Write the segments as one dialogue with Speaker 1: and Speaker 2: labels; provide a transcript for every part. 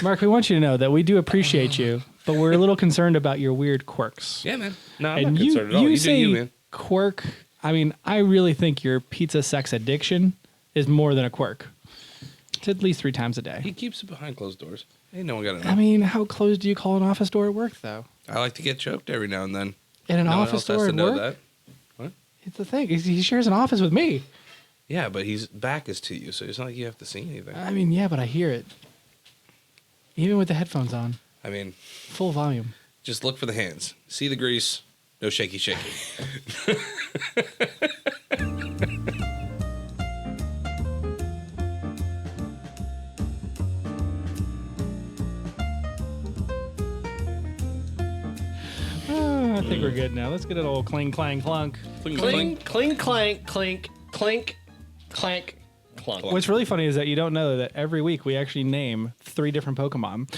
Speaker 1: Mark, we want you to know that we do appreciate you, but we're a little concerned about your weird quirks.
Speaker 2: Yeah, man. No, I'm not concerned at all. You
Speaker 1: say
Speaker 2: do you, man.
Speaker 1: Quirk. I mean, I really think your pizza sex addiction is more than a quirk. It's at least 3 times a day.
Speaker 2: He keeps it behind closed doors. Ain't no one got to know.
Speaker 1: I mean, how close do you call an office door at work, though?
Speaker 2: I like to get choked every now and then.
Speaker 1: In an
Speaker 2: no
Speaker 1: office door at
Speaker 2: know
Speaker 1: work?
Speaker 2: that. What?
Speaker 1: It's the thing. He shares an office with me.
Speaker 2: Yeah, but his back is to you, so it's not like you have to see anything.
Speaker 1: I mean, yeah, but I hear it. Even with the headphones on.
Speaker 2: I mean,
Speaker 1: full volume.
Speaker 2: Just look for the hands. See the grease. No shaky, shaky.
Speaker 1: I think we're good now. Let's get an old cling, clang, clunk.
Speaker 3: Cling, clink, clank, clink, clink, clank, clunk.
Speaker 1: What's really funny is that you don't know that every week we actually name 3 different Pokemon.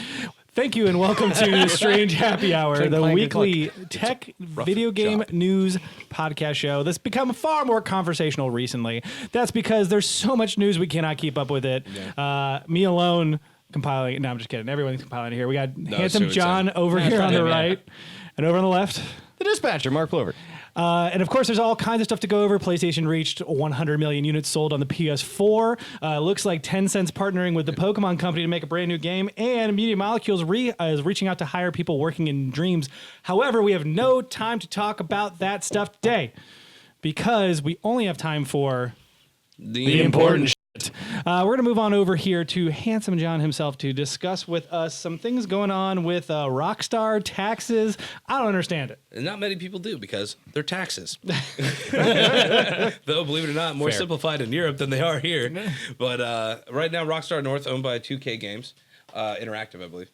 Speaker 1: Thank you and welcome to Strange Happy Hour,
Speaker 3: Clink,
Speaker 1: the
Speaker 3: clank,
Speaker 1: weekly tech video game news podcast show that's become far more conversational recently. That's because there's so much news we cannot keep up with it. Yeah. Me alone compiling. No, I'm just kidding. Everyone's compiling here. We got handsome John over here on the right and over on the left.
Speaker 3: The dispatcher, Mark Plover.
Speaker 1: And of course, there's all kinds of stuff to go over. PlayStation reached 100 million units sold on the PS4. Looks like Tencent's partnering with the Pokemon Company to make a brand new game. And Media Molecules is reaching out to hire people working in Dreams. However, we have no time to talk about that stuff today because we only have time for
Speaker 2: the important shit.
Speaker 1: We're going to move on over here to Handsome John himself to discuss with us some things going on with Rockstar Taxes. I don't understand it.
Speaker 2: And not many people do because they're taxes. Though, believe it or not, more simplified in Europe than they are here. But right now, Rockstar North, owned by 2K Games, Interactive, I believe,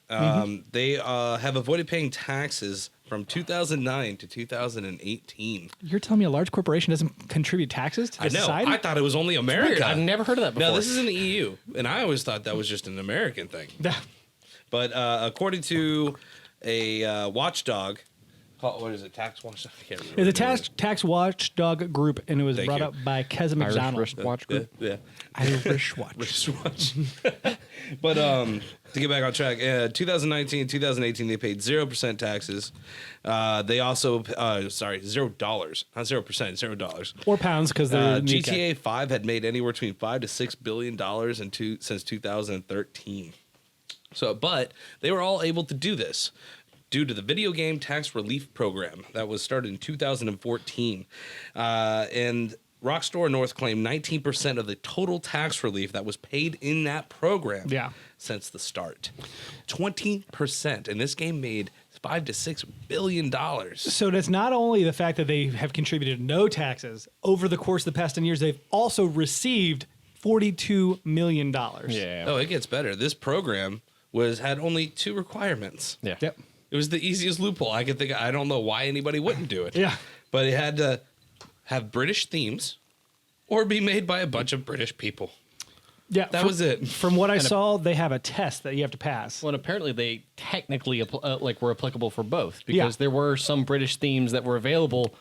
Speaker 2: they have avoided paying taxes from 2009 to 2018.
Speaker 1: You're telling me a large corporation doesn't contribute taxes to the society?
Speaker 2: I thought it was only America.
Speaker 3: I've never heard of that before.
Speaker 2: No, this is in the EU, and I always thought that was just an American thing. But according to a watchdog, what is it, tax watchdog? I can't remember.
Speaker 1: It's a tax watchdog group, and it was brought up by Keza McDonald.
Speaker 3: Irish Watch Group?
Speaker 2: Yeah.
Speaker 1: Irish Watch.
Speaker 2: Irish Watch. But to get back on track, 2019 and 2018, they paid 0% taxes. They also, $0, not 0%, $0.
Speaker 1: Or pounds, because they're
Speaker 2: GTA 5 had made anywhere between $5 to $6 billion since 2013. So, but they were all able to do this due to the video game tax relief program that was started in 2014. And Rockstar North claimed 19% of the total tax relief that was paid in that program since the start. 20%. And this game made $5 to $6 billion.
Speaker 1: So that's not only the fact that they have contributed no taxes. Over the course of the past 10 years, they've also received $42 million.
Speaker 3: Yeah.
Speaker 2: Oh, it gets better. This program had only 2 requirements.
Speaker 3: Yeah.
Speaker 1: Yep.
Speaker 2: It was the easiest loophole I could think of. I don't know why anybody wouldn't do it.
Speaker 1: Yeah.
Speaker 2: But it had to have British themes or be made by a bunch of British people.
Speaker 1: Yeah.
Speaker 2: That was it.
Speaker 1: From what I saw, they have a test that you have to pass.
Speaker 3: Well, and apparently they technically were applicable for both because there were some British themes that were available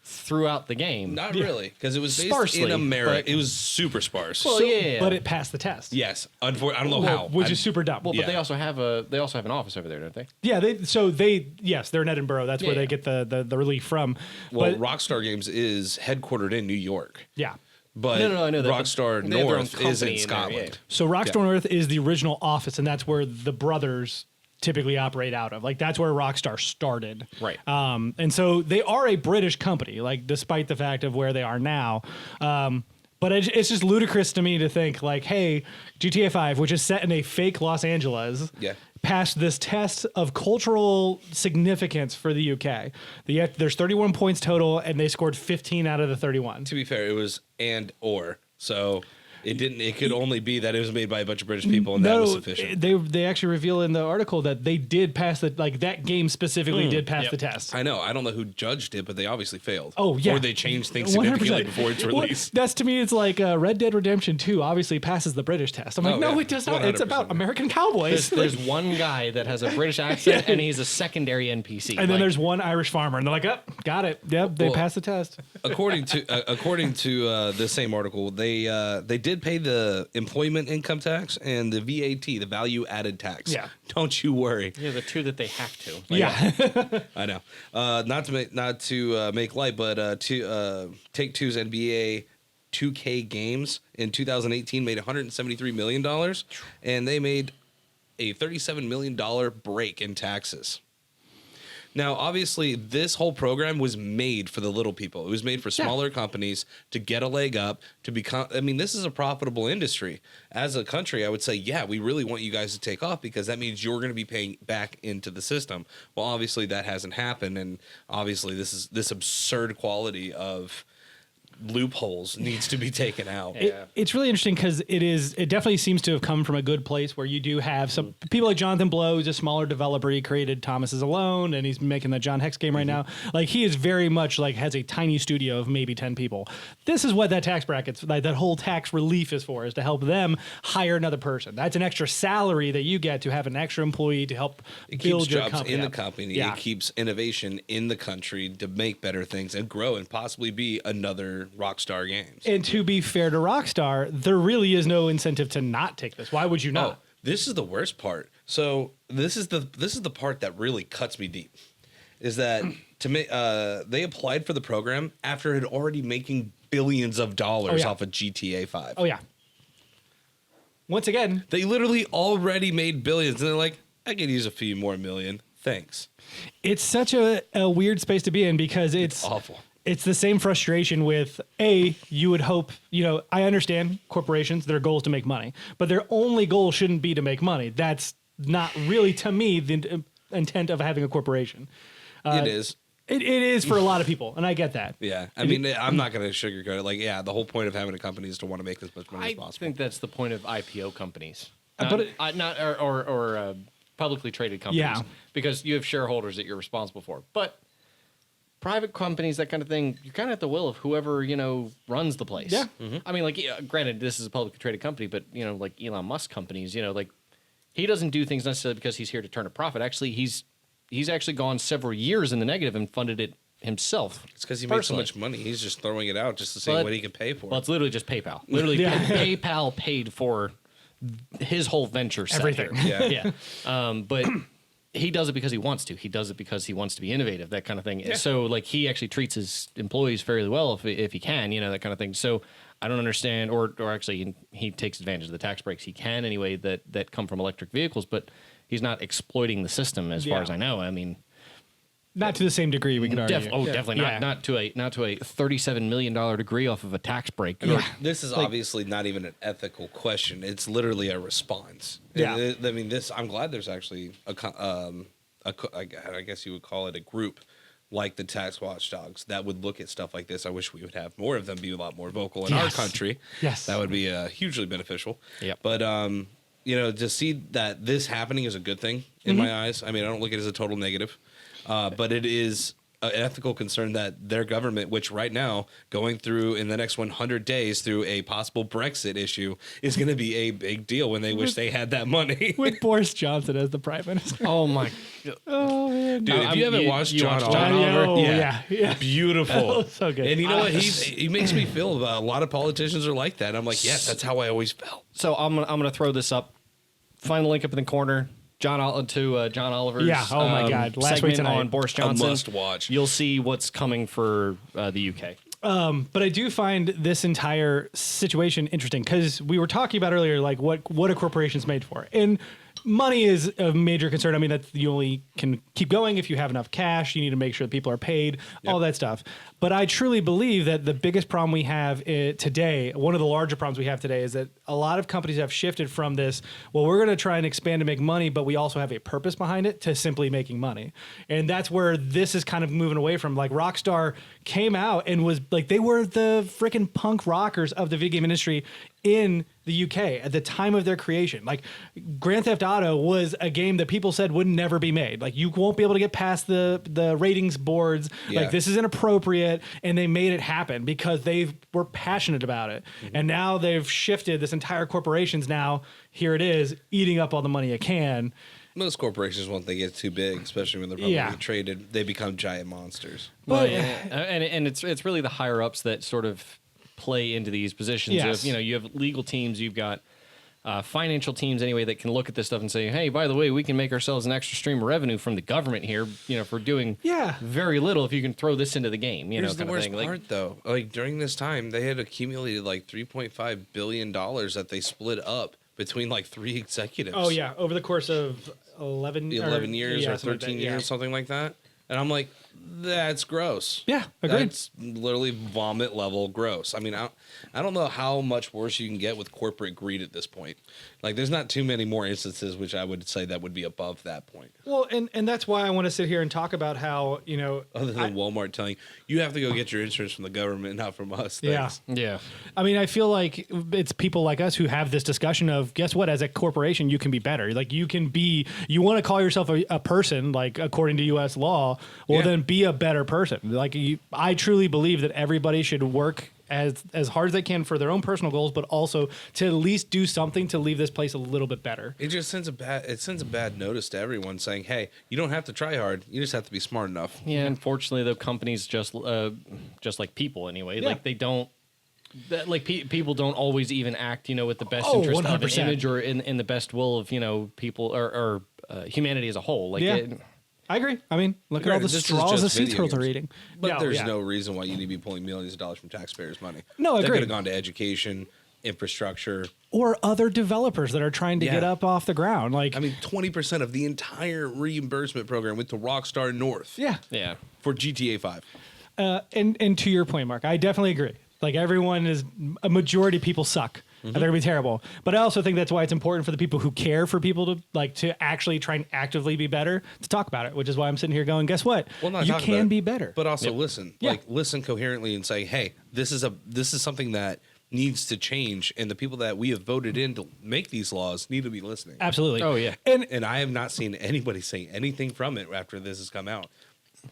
Speaker 3: throughout the game.
Speaker 2: Not really, because it was based
Speaker 3: Sparsely,
Speaker 2: in America.
Speaker 3: but-
Speaker 2: It was super sparse.
Speaker 3: Well, yeah.
Speaker 1: But it passed the test.
Speaker 2: Yes. I don't know how.
Speaker 1: Which is super dumb.
Speaker 3: Well, but
Speaker 2: Yeah.
Speaker 3: they also have an office over there, don't they?
Speaker 1: Yeah, yes, they're in Edinburgh. That's where they get the relief from.
Speaker 2: Well,
Speaker 1: But,
Speaker 2: Rockstar Games is headquartered in New York.
Speaker 1: yeah.
Speaker 2: But
Speaker 3: No, I know that, but
Speaker 2: Rockstar
Speaker 3: they have their own
Speaker 2: North is
Speaker 3: company
Speaker 2: in
Speaker 3: in there,
Speaker 2: Scotland.
Speaker 3: yeah.
Speaker 1: So Rockstar North is the original office, and that's where the brothers typically operate out of. Like, that's where Rockstar started.
Speaker 3: Right.
Speaker 1: And so they are a British company, like, despite the fact of where they are now. But it's just ludicrous to me to think, like, hey, GTA 5, which is set in a fake Los Angeles, passed this test of cultural significance for the UK. There's 31 points total, and they scored 15 out of the 31.
Speaker 2: To be fair, it was and/or. So it could only be that it was made by a bunch of British people, and that was sufficient.
Speaker 1: They actually reveal in the article that they did pass that game specifically did pass the test.
Speaker 2: I know. I don't know who judged it, but they obviously failed.
Speaker 1: Oh, yeah.
Speaker 2: Or they changed things significantly
Speaker 1: 100%.
Speaker 2: before its
Speaker 1: Well,
Speaker 2: release.
Speaker 1: that's, to me, it's like Red Dead Redemption 2 obviously passes the British test. I'm like, no, it does not. It's
Speaker 2: 100%.
Speaker 1: about American cowboys.
Speaker 3: There's one guy that has a British accent, and he's a secondary NPC.
Speaker 1: And then there's one Irish farmer, and they're like, oh, got it. Yep, they passed the test.
Speaker 2: According to the same article, they did did pay the employment income tax and the VAT, the value added tax.
Speaker 1: Yeah.
Speaker 2: Don't you worry.
Speaker 3: Yeah, the two that they have to.
Speaker 1: Yeah.
Speaker 2: I know. Not to make light, but Take-Two's NBA 2K games in 2018 made $173 million, and they made a $37 million break in taxes. Now, obviously, this whole program was made for the little people. It was made for smaller companies to get a leg up, to become. I mean, this is a profitable industry. As a country, I would say, yeah, we really want you guys to take off because that means you're going to be paying back into the system. Well, obviously, that hasn't happened, and obviously, this absurd quality of loopholes needs to be taken out.
Speaker 1: It's really interesting because it definitely seems to have come from a good place where you do have some people like Jonathan Blow, who's a smaller developer. He created Thomas is Alone, and he's making the John Hex game right now. Like, he is very much like has a tiny studio of maybe 10 people. This is what that tax bracket's like, that whole tax relief is for, is to help them hire another person. That's an extra salary that you get to have an extra employee to help build your
Speaker 2: jobs
Speaker 1: company
Speaker 2: in
Speaker 1: up.
Speaker 2: the company.
Speaker 1: Yeah.
Speaker 2: It keeps innovation in the country to make better things and grow and possibly be another Rockstar Games.
Speaker 1: And to be fair to Rockstar, there really is no incentive to not take this. Why would you not?
Speaker 2: Oh, this is the worst part. So this is the part that really cuts me deep. Is that they applied for the program after it had already making billions of dollars off of GTA 5.
Speaker 1: Oh yeah. Once again,
Speaker 2: They literally already made billions, and they're like, I could use a few more million. Thanks.
Speaker 1: it's such a weird space to be in because it's
Speaker 2: Awful.
Speaker 1: It's the same frustration with you would hope, I understand corporations, their goal is to make money, but their only goal shouldn't be to make money. That's not really, to me, the intent of having a corporation.
Speaker 2: It is.
Speaker 1: It is for a lot of people, and I get that.
Speaker 2: Yeah. I mean, I'm not going to sugarcoat it. Like, yeah, the whole point of having a company is to want to make as much money as
Speaker 3: I
Speaker 2: possible.
Speaker 3: think that's the point of IPO companies,
Speaker 1: but
Speaker 3: not publicly traded companies.
Speaker 1: Yeah.
Speaker 3: Because you have shareholders that you're responsible for. But private companies, that kind of thing, you're kind of at the will of whoever runs the place.
Speaker 1: Yeah.
Speaker 3: I mean, like, granted, this is a publicly traded company, but like Elon Musk companies, like he doesn't do things necessarily because he's here to turn a profit. Actually, he's actually gone several years in the negative and funded it himself.
Speaker 2: It's because he made so much money. He's just throwing it out just to see what he can pay for.
Speaker 3: Well, it's literally just PayPal. Literally, PayPal paid for his whole venture set
Speaker 1: Everything.
Speaker 3: here. Yeah. But he does it because he wants to. He does it because he wants to be innovative, that kind of thing. Yeah. So, like, he actually treats his employees fairly well if he can, that kind of thing. So, I don't understand, or actually, he takes advantage of the tax breaks he can anyway that come from electric vehicles, but he's not exploiting the system as far as I know. I mean,
Speaker 1: not to the same degree, we can argue.
Speaker 3: Definitely not to a $37 million degree off of a tax break.
Speaker 2: This is obviously not even an ethical question. It's literally a response.
Speaker 1: Yeah.
Speaker 2: I mean, I'm glad there's actually I guess you would call it a group like the tax watchdogs that would look at stuff like this. I wish we would have more of them be a lot more vocal in our country.
Speaker 1: Yes.
Speaker 2: That would be hugely beneficial.
Speaker 3: Yep.
Speaker 2: But to see that this happening is a good thing in my eyes. I mean, I don't look at it as a total negative. But it is an ethical concern that their government, which right now going through in the next 100 days through a possible Brexit issue, is going to be a big deal when they wish they had that money.
Speaker 1: With Boris Johnson as the prime minister.
Speaker 3: Oh my!
Speaker 1: Oh man,
Speaker 2: Dude, if you haven't watched John
Speaker 3: Oliver,
Speaker 1: Oliver, yeah.
Speaker 2: Beautiful,
Speaker 1: so good.
Speaker 2: And you know what? He makes me feel a lot of politicians are like that. I'm like, yes, that's how I always felt.
Speaker 3: So I'm gonna throw this up. Find the link up in the corner. John Oliver's
Speaker 1: Yeah, oh my God. Last week
Speaker 3: segment
Speaker 1: tonight.
Speaker 3: on Boris Johnson.
Speaker 2: A must watch.
Speaker 3: You'll see what's coming for the UK.
Speaker 1: But I do find this entire situation interesting because we were talking about earlier, like what a corporation's made for. And money is a major concern. I mean, that you only can keep going if you have enough cash. You need to make sure that people are paid, all that stuff. But I truly believe that the biggest problem we have today, one of the larger problems we have today, is that a lot of companies have shifted from this, well, we're going to try and expand to make money, but we also have a purpose behind it, to simply making money. And that's where this is kind of moving away from. Like, Rockstar came out and was like, they were the freaking punk rockers of the video game industry in the UK at the time of their creation. Like, Grand Theft Auto was a game that people said would never be made. Like, you won't be able to get past the ratings boards.
Speaker 2: Yeah.
Speaker 1: Like, this is inappropriate. And they made it happen because they were passionate about it. And now they've shifted. This entire corporation's now, here it is, eating up all the money it can.
Speaker 2: Most corporations, once they get too big, especially when they're publicly traded, they become giant monsters.
Speaker 3: Well, yeah. And it's really the higher ups that sort of play into these positions.
Speaker 1: Yes.
Speaker 3: You have legal teams, you've got financial teams anyway that can look at this stuff and say, hey, by the way, we can make ourselves an extra stream of revenue from the government here, for doing very little if you can throw this into the game.
Speaker 2: Here's the worst
Speaker 3: thing.
Speaker 2: part, though. Like, during this time, they had accumulated like $3.5 billion that they split up between like 3 executives.
Speaker 1: Oh yeah, over the course of 11
Speaker 2: years or 13 years, something like that. And I'm like, that's gross.
Speaker 1: Yeah, agreed.
Speaker 2: That's literally vomit level gross. I mean, I don't know how much worse you can get with corporate greed at this point. Like, there's not too many more instances which I would say that would be above that point.
Speaker 1: Well, and that's why I want to sit here and talk about how,
Speaker 2: Other than Walmart telling you have to go get your insurance from the government, not from us. Thanks.
Speaker 3: Yeah.
Speaker 1: I mean, I feel like it's people like us who have this discussion of, guess what, as a corporation, you can be better. Like, you want to call yourself a person, like, according to U.S. law, well, then be a better person. Like, I truly believe that everybody should work as hard as they can for their own personal goals, but also to at least do something to leave this place a little bit better.
Speaker 2: It just sends a bad notice to everyone saying, hey, you don't have to try hard. You just have to be smart enough.
Speaker 3: Yeah, unfortunately, the companies just like people anyway.
Speaker 1: Yeah.
Speaker 3: Like, they don't. People don't always even act, with the best
Speaker 1: 100%.
Speaker 3: interest of an image or in the best will of people or humanity as a whole. Like,
Speaker 1: I agree. I mean, look at all the
Speaker 2: This is
Speaker 1: straws
Speaker 2: just
Speaker 1: the sea
Speaker 2: video
Speaker 1: turtles are
Speaker 2: games.
Speaker 1: eating.
Speaker 2: But there's no reason why you need to be pulling millions of dollars from taxpayers' money.
Speaker 1: No,
Speaker 2: That
Speaker 1: agreed.
Speaker 2: could have gone to education, infrastructure.
Speaker 1: Or other developers that are trying to get up off the ground. Like,
Speaker 2: I mean, 20% of the entire reimbursement program went to Rockstar North.
Speaker 3: Yeah.
Speaker 2: For GTA 5.
Speaker 1: And to your point, Mark, I definitely agree. Like, a majority of people suck. And they're gonna be terrible. But I also think that's why it's important for the people who care for people to actually try and actively be better to talk about it, which is why I'm sitting here going, guess what?
Speaker 2: Well, not
Speaker 1: you
Speaker 2: talk
Speaker 1: can
Speaker 2: about it,
Speaker 1: be better.
Speaker 2: But also listen.
Speaker 1: Yeah.
Speaker 2: Like, listen coherently and say, hey, this is something that needs to change, and the people that we have voted in to make these laws need to be listening.
Speaker 1: Absolutely.
Speaker 3: Oh, yeah.
Speaker 2: And I have not seen anybody say anything from it after this has come out.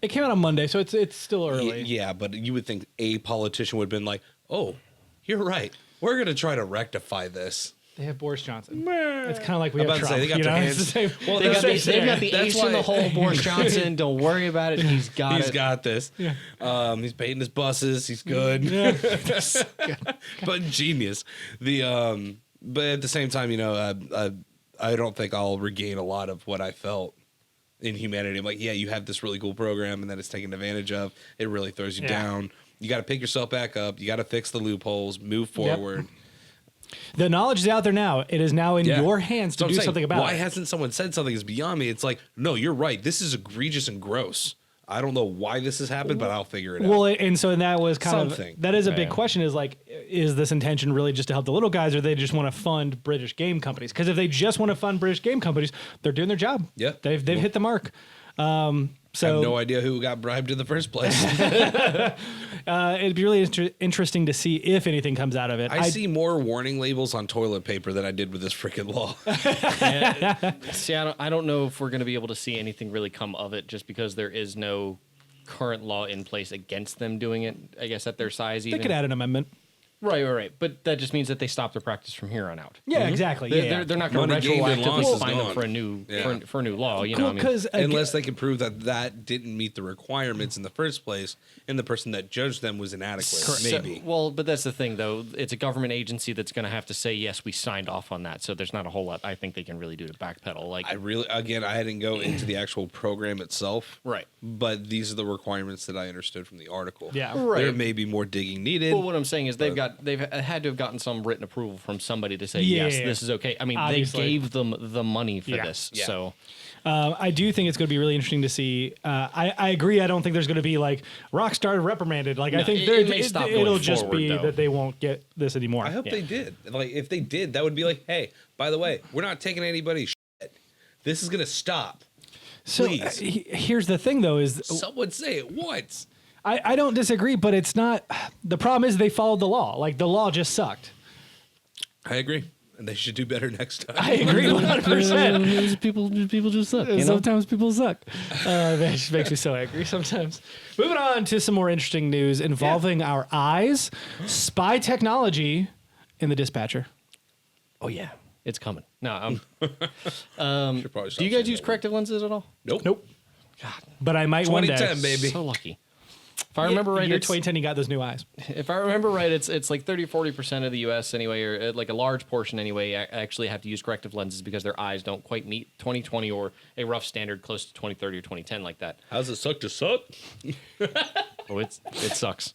Speaker 1: It came out on Monday, so it's still early.
Speaker 2: Yeah, but you would think a politician would have been like, oh, you're right. We're going to try to rectify this.
Speaker 1: They have Boris Johnson. It's kind of like we
Speaker 2: I'm
Speaker 1: have
Speaker 2: about to
Speaker 1: Trump.
Speaker 2: say, they got
Speaker 1: you
Speaker 2: their
Speaker 1: know?
Speaker 2: hands-
Speaker 1: It's the same-
Speaker 2: Well,
Speaker 3: They've got the
Speaker 2: That's
Speaker 3: ace in the
Speaker 2: why-
Speaker 3: hole, Boris Johnson. Don't worry about it. He's got
Speaker 2: He's
Speaker 3: it.
Speaker 2: got this.
Speaker 1: Yeah.
Speaker 2: He's paying his buses. He's good. But genius. But at the same time, I don't think I'll regain a lot of what I felt in humanity. I'm like, yeah, you have this really cool program, and then it's taken advantage of. It really throws you down. You got to pick yourself back up. You got to fix the loopholes. Move forward.
Speaker 1: The knowledge is out there now. It is now in your hands to
Speaker 2: So I'm
Speaker 1: do
Speaker 2: saying,
Speaker 1: something about
Speaker 2: why
Speaker 1: it.
Speaker 2: hasn't someone said something is beyond me? It's like, no, you're right. This is egregious and gross. I don't know why this has happened, but I'll figure it out.
Speaker 1: Well, and that was kind
Speaker 2: Something.
Speaker 1: of that is a big
Speaker 3: Yeah.
Speaker 1: question. Is like, is this intention really just to help the little guys, or they just want to fund British game companies? Because if they just want to fund British game companies, they're doing their job.
Speaker 2: Yeah.
Speaker 1: they've hit the mark.
Speaker 2: I have no idea who got bribed in the first place.
Speaker 1: It'd be really interesting to see if anything comes out of it.
Speaker 2: I see more warning labels on toilet paper than I did with this freaking law.
Speaker 3: See, I don't know if we're going to be able to see anything really come of it just because there is no current law in place against them doing it, I guess, at their size
Speaker 1: They
Speaker 3: even.
Speaker 1: could add an amendment.
Speaker 3: Right. But that just means that they stop their practice from here on out.
Speaker 1: Yeah, exactly.
Speaker 3: They're not going to
Speaker 2: Money gained and lost
Speaker 3: retroactively
Speaker 2: is
Speaker 3: find them
Speaker 2: gone.
Speaker 3: for a new
Speaker 2: Yeah.
Speaker 3: for a new law. You know,
Speaker 1: Cool,
Speaker 3: I mean,
Speaker 1: because
Speaker 2: Unless they can prove that didn't meet the requirements in the first place, and the person that judged them was inadequate. Maybe.
Speaker 3: But that's the thing, though. It's a government agency that's going to have to say, yes, we signed off on that. So there's not a whole lot I think they can really do to backpedal. Like,
Speaker 2: I didn't go into the actual program itself.
Speaker 3: Right.
Speaker 2: But these are the requirements that I understood from the article.
Speaker 1: Yeah.
Speaker 3: Right.
Speaker 2: There may be more digging needed.
Speaker 3: well, what I'm saying is they've had to have gotten some written approval from somebody to say, yes,
Speaker 1: Yeah.
Speaker 3: this is okay. I mean,
Speaker 1: Obviously.
Speaker 3: they gave them the money for
Speaker 1: Yeah.
Speaker 3: this.
Speaker 2: Yeah.
Speaker 3: So
Speaker 1: I do think it's going to be really interesting to see. I agree. I don't think there's going to be like Rockstar reprimanded. Like, I
Speaker 3: No,
Speaker 1: think
Speaker 3: it may stop going
Speaker 1: it'll just
Speaker 3: forward,
Speaker 1: be
Speaker 3: though.
Speaker 1: that they won't get this anymore.
Speaker 2: I hope they did. Like, if they did, that would be like, hey, by the way, we're not taking anybody's shit. This is going to stop.
Speaker 1: So
Speaker 2: Please.
Speaker 1: Here's the thing, though, is
Speaker 2: Someone say it once.
Speaker 1: I don't disagree, but it's not. The problem is they followed the law. Like, the law just sucked.
Speaker 2: I agree. And they should do better next time.
Speaker 1: I agree 100%.
Speaker 3: people just suck.
Speaker 1: Sometimes people suck. That just makes me so angry sometimes. Moving on to some more interesting news involving our eyes, spy technology in the dispatcher.
Speaker 3: Oh yeah, it's coming. No,
Speaker 2: Should probably stop
Speaker 3: do you guys
Speaker 2: saying
Speaker 3: use
Speaker 2: that
Speaker 3: corrective lenses at all?
Speaker 2: word. Nope.
Speaker 1: Nope. But I might one day.
Speaker 2: 2010, baby.
Speaker 3: So lucky. If I remember right,
Speaker 1: year
Speaker 3: it's,
Speaker 1: 2010, he got those new eyes.
Speaker 3: if I remember right, it's like 30-40% of the U.S. anyway, or like a large portion anyway, actually have to use corrective lenses because their eyes don't quite meet 20/20 or a rough standard close to 20/30 or 20/10 like that.
Speaker 2: How's it suck to suck?
Speaker 3: Oh, it sucks.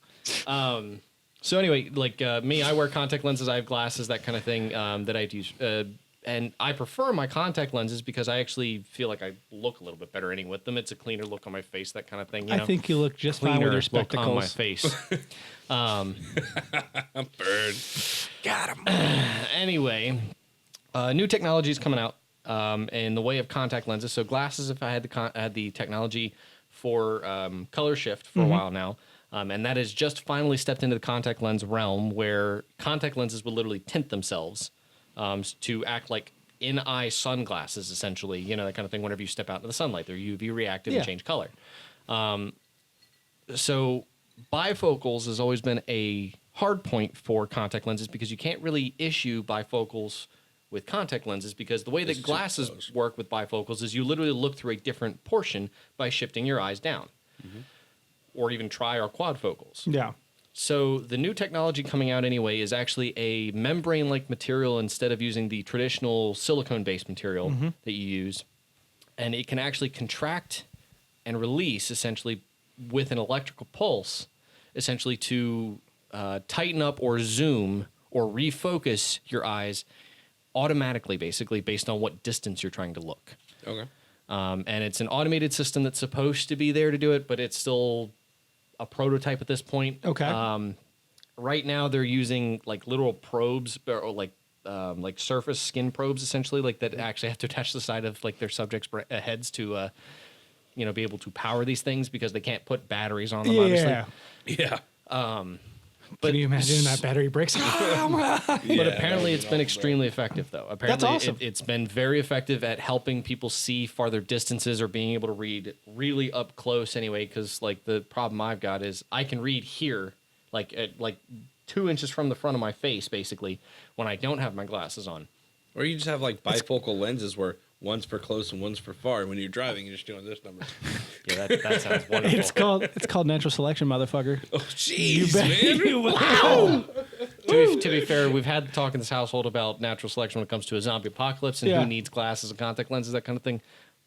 Speaker 3: So anyway, like me, I wear contact lenses. I have glasses, that kind of thing that I have to use. And I prefer my contact lenses because I actually feel like I look a little bit better with them. It's a cleaner look on my face, that kind of thing. You know?
Speaker 1: I think you look just fine with your spectacles.
Speaker 3: On my face.
Speaker 2: Bird. Got him.
Speaker 3: Anyway, new technology is coming out in the way of contact lenses. So glasses, if I had the technology for color shift for a while now. And that has just finally stepped into the contact lens realm where contact lenses will literally tint themselves to act like in-eye sunglasses, essentially, you know, that kind of thing. Whenever you step out into the sunlight, they're UV reactive and change color. So bifocals has always been a hard point for contact lenses because you can't really issue bifocals with contact lenses because the way that glasses work with bifocals is you literally look through a different portion by shifting your eyes down. Or even tri or quadfocals.
Speaker 1: Yeah.
Speaker 3: So the new technology coming out anyway is actually a membrane-like material instead of using the traditional silicone-based material that you use. And it can actually contract and release, essentially, with an electrical pulse, essentially to tighten up or zoom or refocus your eyes automatically, basically, based on what distance you're trying to look.
Speaker 2: Okay.
Speaker 3: And it's an automated system that's supposed to be there to do it, but it's still a prototype at this point.
Speaker 1: Okay.
Speaker 3: Right now they're using like literal probes or like surface skin probes, essentially, like that actually have to attach to the side of like their subjects' heads to, be able to power these things because they can't put batteries on them. Obviously.
Speaker 2: Yeah.
Speaker 3: But
Speaker 1: Can you imagine that battery breaks?
Speaker 3: But apparently it's been extremely effective, though. Apparently
Speaker 1: That's awesome.
Speaker 3: It's been very effective at helping people see farther distances or being able to read really up close anyway, because like the problem I've got is I can read here, like at 2 inches from the front of my face, basically, when I don't have my glasses on.
Speaker 2: Or you just have like bifocal lenses where one's for close and one's for far. And when you're driving, you're just doing this number.
Speaker 3: Yeah, that sounds wonderful.
Speaker 1: It's called natural selection, motherfucker.
Speaker 2: Oh, jeez, man.
Speaker 1: Wow.
Speaker 3: To be fair, we've had the talk in this household about natural selection when it comes to a zombie apocalypse and who needs glasses and contact lenses, that kind of thing.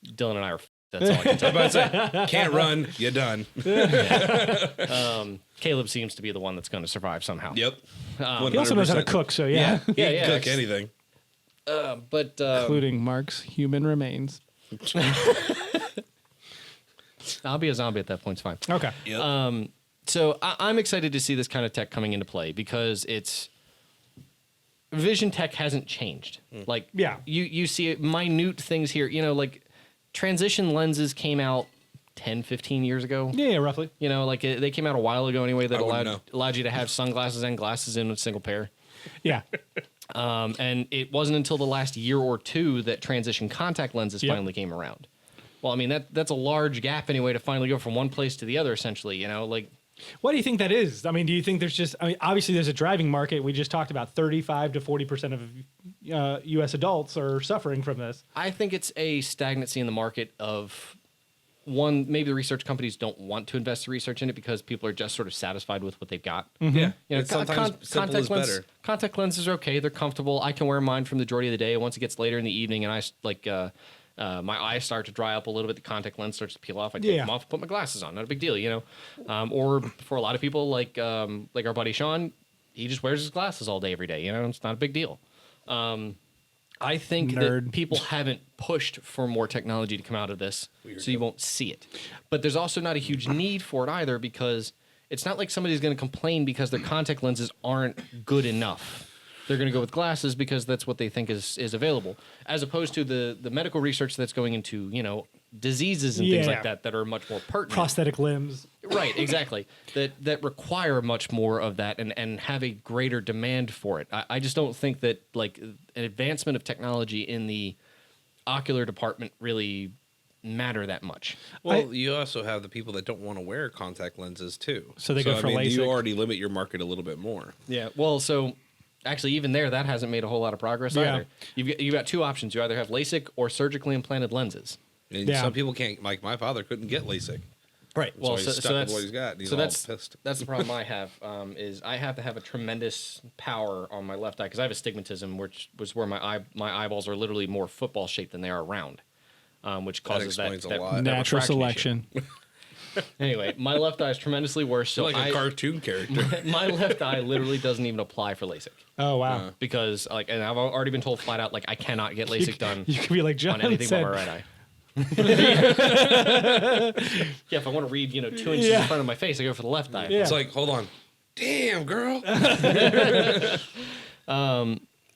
Speaker 3: Dylan and I are that's all I can tell you.
Speaker 2: I'm about to say, can't run, you're done.
Speaker 3: Caleb seems to be the one that's going to survive somehow.
Speaker 2: Yep.
Speaker 1: He also knows how to cook, so yeah.
Speaker 2: He can
Speaker 3: yeah,
Speaker 2: cook anything.
Speaker 3: But
Speaker 1: Including Mark's human remains.
Speaker 3: I'll be a zombie at that point. It's fine.
Speaker 1: Okay.
Speaker 2: Yep.
Speaker 3: So I'm excited to see this kind of tech coming into play because vision tech hasn't changed. Like, you see minute things here. You know, like transition lenses came out 10, 15 years ago.
Speaker 1: Yeah, roughly.
Speaker 3: You know, like they came out a while ago anyway that allowed you to have sunglasses and glasses in a single pair.
Speaker 1: Yeah.
Speaker 3: And it wasn't until the last year or two that transition contact lenses finally came around. Well, I mean, that's a large gap anyway to finally go from one place to the other, essentially, you know, like.
Speaker 1: What do you think that is? I mean, do you think obviously there's a driving market. We just talked about 35 to 40% of U.S. adults are suffering from this.
Speaker 3: I think it's a stagnancy in the market of, one, maybe the research companies don't want to invest the research in it because people are just sort of satisfied with what they've got.
Speaker 2: Yeah.
Speaker 3: You know,
Speaker 2: It's sometimes simple is better.
Speaker 3: Contact lenses are okay. They're comfortable. I can wear mine for the majority of the day. Once it gets later in the evening and my eyes start to dry up a little bit, the contact lens starts to peel off. I take them off, put my glasses on. Not a big deal, you know. Or for a lot of people, like our buddy Sean, he just wears his glasses all day, every day. You know, it's not a big deal. I think that people haven't pushed for more technology to come out of this, so you won't see it. But there's also not a huge need for it either because it's not like somebody's going to complain because their contact lenses aren't good enough. They're going to go with glasses because that's what they think is available, as opposed to the medical research that's going into, you know, diseases and things like that are much more pertinent.
Speaker 1: Prosthetic limbs.
Speaker 3: Right, exactly. That require much more of that and have a greater demand for it. I just don't think that, like, an advancement of technology in the ocular department really matter that much.
Speaker 2: Well, you also have the people that don't want to wear contact lenses, too.
Speaker 1: So they go for LASIK.
Speaker 2: You already limit your market a little bit more.
Speaker 3: Yeah, well, so... Actually, even there, that hasn't made a whole lot of progress either. You've got two options. You either have LASIK or surgically implanted lenses.
Speaker 2: And some people can't, like my father couldn't get LASIK.
Speaker 1: Right.
Speaker 2: Well, he's stuck with what he's got. And he's all pissed.
Speaker 3: That's the problem I have. Is I have to have a tremendous power on my left eye because I have astigmatism, which was where my eyeballs are literally more football shaped than they are round, which causes that
Speaker 2: explains a lot.
Speaker 1: Natural selection.
Speaker 3: Anyway, my left eye is tremendously worse. So
Speaker 2: You're like a cartoon character.
Speaker 3: my left eye literally doesn't even apply for LASIK.
Speaker 1: Oh wow.
Speaker 3: Because and I've already been told flat out I cannot get LASIK done.
Speaker 1: You could be like John
Speaker 3: on anything
Speaker 1: said.
Speaker 3: but my right eye. Yeah, if I want to read 2 inches in front of my face, I go for the left eye.
Speaker 1: Yeah.
Speaker 2: It's like, hold on. Damn, girl.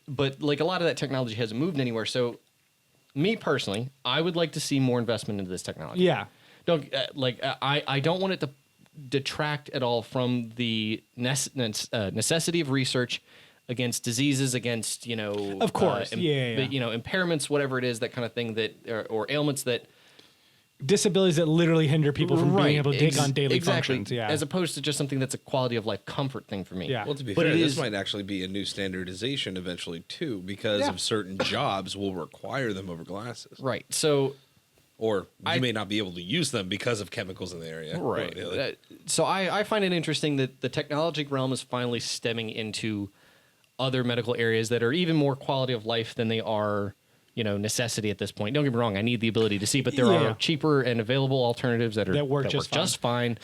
Speaker 3: But like a lot of that technology hasn't moved anywhere. So, me personally, I would like to see more investment into this technology.
Speaker 1: Yeah.
Speaker 3: I don't want it to detract at all from the necessity of research against diseases, against
Speaker 1: Of course.
Speaker 3: impairments, whatever it is, that kind of thing, that or ailments that
Speaker 1: Disabilities that literally hinder people from being able to take on daily functions. Yeah.
Speaker 3: As opposed to just something that's a quality of life comfort thing for me.
Speaker 1: Yeah.
Speaker 2: Well, to be
Speaker 3: But
Speaker 2: fair,
Speaker 3: it
Speaker 2: this
Speaker 3: is-
Speaker 2: might actually be a new standardization eventually, too, because of certain jobs will require them over glasses.
Speaker 3: Right. So
Speaker 2: Or you may not be able to use them because of chemicals in the area.
Speaker 3: Right. So I find it interesting that the technology realm is finally stemming into other medical areas that are even more quality of life than they are, necessity at this point. Don't get me wrong, I need the ability to see, but there are cheaper and available alternatives that
Speaker 1: work just
Speaker 2: But
Speaker 3: fine.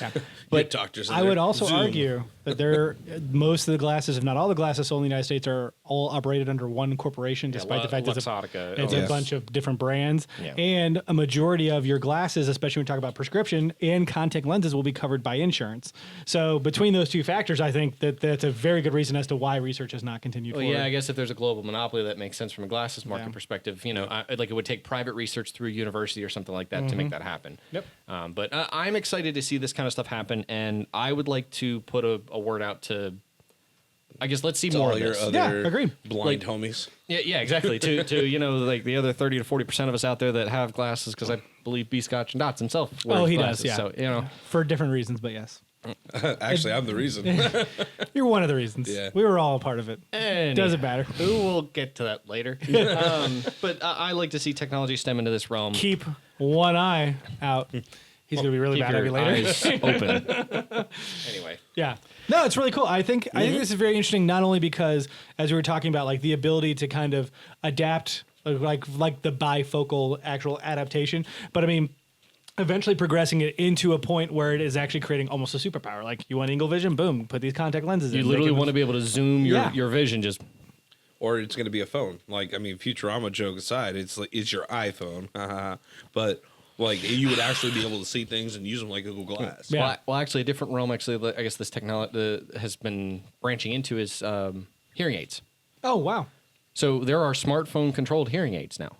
Speaker 3: But
Speaker 2: doctors,
Speaker 1: I would also argue that most of the glasses, if not all the glasses sold in the United States, are all operated under one corporation, despite the fact that it's a bunch of different brands.
Speaker 3: Yeah.
Speaker 1: And a majority of your glasses, especially when we talk about prescription and contact lenses, will be covered by insurance. So between those two factors, I think that's a very good reason as to why research has not continued forward.
Speaker 3: Yeah, I guess if there's a global monopoly, that makes sense from a glasses market perspective. It would take private research through a university or something like that to make that happen.
Speaker 1: Yep.
Speaker 3: But I'm excited to see this kind of stuff happen, and I would like to put a word out to, I guess, let's see more
Speaker 2: all
Speaker 3: of
Speaker 2: your
Speaker 3: this.
Speaker 2: other
Speaker 1: agreed.
Speaker 2: blind homies.
Speaker 3: Yeah, exactly. to the other 30 to 40% of us out there that have glasses, because I believe B. Scotch and Dots himself wears
Speaker 1: he
Speaker 3: glasses.
Speaker 1: does, yeah.
Speaker 3: So,
Speaker 1: For different reasons, but yes.
Speaker 2: Actually, I'm the reason.
Speaker 1: You're one of the reasons.
Speaker 2: Yeah.
Speaker 1: We were all a part of it. Doesn't matter.
Speaker 3: We'll get to that later. But I like to see technology stem into this realm.
Speaker 1: Keep one eye out. He's going to be really
Speaker 3: Keep
Speaker 1: bad at me
Speaker 3: your
Speaker 1: later.
Speaker 3: eyes open. Anyway.
Speaker 1: Yeah. No, it's really cool. I think this is very interesting, not only because, as we were talking about, like the ability to kind of adapt, like the bifocal actual adaptation, but I mean, eventually progressing it into a point where it is actually creating almost a superpower. Like, you want angle vision? Boom, put these contact lenses in.
Speaker 3: You literally want to be able to zoom your vision just...
Speaker 2: Or it's going to be a phone. Like, I mean, Futurama joke aside, it's your iPhone. But like, you would actually be able to see things and use them like Google Glass.
Speaker 1: Yeah.
Speaker 3: Well, actually, a different realm, actually, I guess this technology has been branching into is hearing aids.
Speaker 1: Oh, wow.
Speaker 3: So there are smartphone controlled hearing aids now.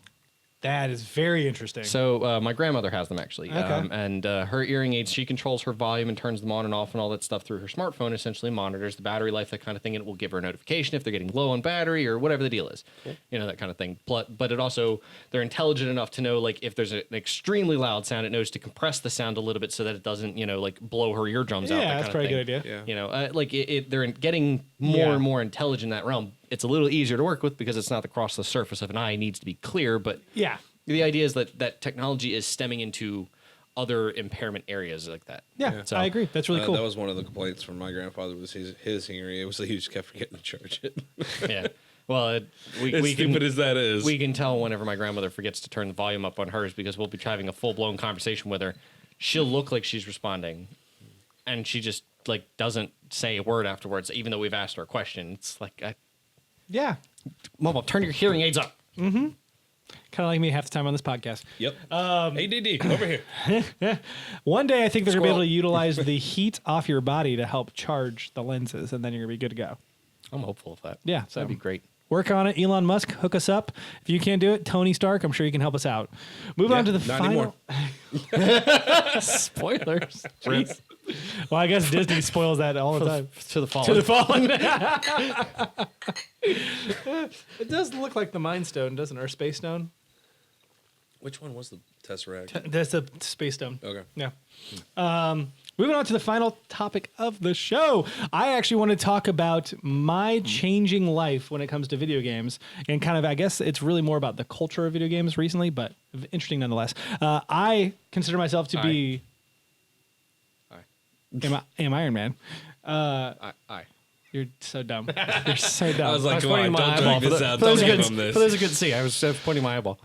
Speaker 1: That is very interesting.
Speaker 3: So my grandmother has them, actually.
Speaker 1: Okay.
Speaker 3: And her hearing aids, she controls her volume and turns them on and off and all that stuff through her smartphone, essentially monitors the battery life, that kind of thing, and it will give her a notification if they're getting low on battery or whatever the deal is. Cool. That kind of thing. But it also, they're intelligent enough to know, like, if there's an extremely loud sound, it knows to compress the sound a little bit so that it doesn't, like, blow her eardrums out.
Speaker 1: Yeah, that's
Speaker 3: kind
Speaker 1: probably
Speaker 3: of
Speaker 1: a good idea.
Speaker 2: Yeah.
Speaker 3: They're getting more and more intelligent in that realm. It's a little easier to work with because it's not across the surface of an eye. It needs to be clear, but...
Speaker 1: Yeah.
Speaker 3: The idea is that technology is stemming into other impairment areas like that.
Speaker 1: Yeah,
Speaker 3: So,
Speaker 1: I agree. That's really cool.
Speaker 2: That was one of the complaints from my grandfather, was his hearing aid was that he just kept forgetting to charge it.
Speaker 3: Yeah. Well,
Speaker 2: As stupid as that is.
Speaker 3: We can tell whenever my grandmother forgets to turn the volume up on hers because we'll be having a full-blown conversation with her. She'll look like she's responding, and she just, like, doesn't say a word afterwards, even though we've asked her a question. It's like,
Speaker 1: Yeah.
Speaker 3: Mama, turn your hearing aids up.
Speaker 1: Mm-hmm. Kind of like me half the time on this podcast.
Speaker 2: Yep. ADD, over here.
Speaker 1: One day, I think they're going to be able to utilize the heat off your body to help charge the lenses, and then you're going to be good to go.
Speaker 3: I'm hopeful of that.
Speaker 1: Yeah.
Speaker 3: That'd be great.
Speaker 1: Work on it. Elon Musk, hook us up. If you can't do it, Tony Stark, I'm sure you can help us out. Move on to the
Speaker 2: not
Speaker 1: final.
Speaker 2: anymore.
Speaker 1: Spoilers. Jeez. Well, I guess Disney spoils that all the time.
Speaker 3: To the fall.
Speaker 1: To the fallen. It does look like the Mind Stone, doesn't it? Or Space Stone?
Speaker 2: Which one was the Tesseract?
Speaker 1: That's the Space Stone.
Speaker 2: Okay.
Speaker 1: Yeah. Moving on to the final topic of the show. I actually want to talk about my changing life when it comes to video games. And kind of, I guess it's really more about the culture of video games recently, but interesting nonetheless. I consider myself to be... am Iron Man.
Speaker 3: I.
Speaker 1: You're so dumb. You're so dumb.
Speaker 2: I was like, come
Speaker 3: pointing
Speaker 2: on,
Speaker 3: my
Speaker 2: don't
Speaker 3: eyeball.
Speaker 2: drag this out.
Speaker 3: For those
Speaker 2: Don't
Speaker 3: who
Speaker 2: give
Speaker 3: couldn't-
Speaker 2: him this.
Speaker 3: for those who couldn't see, I was pointing my eyeball.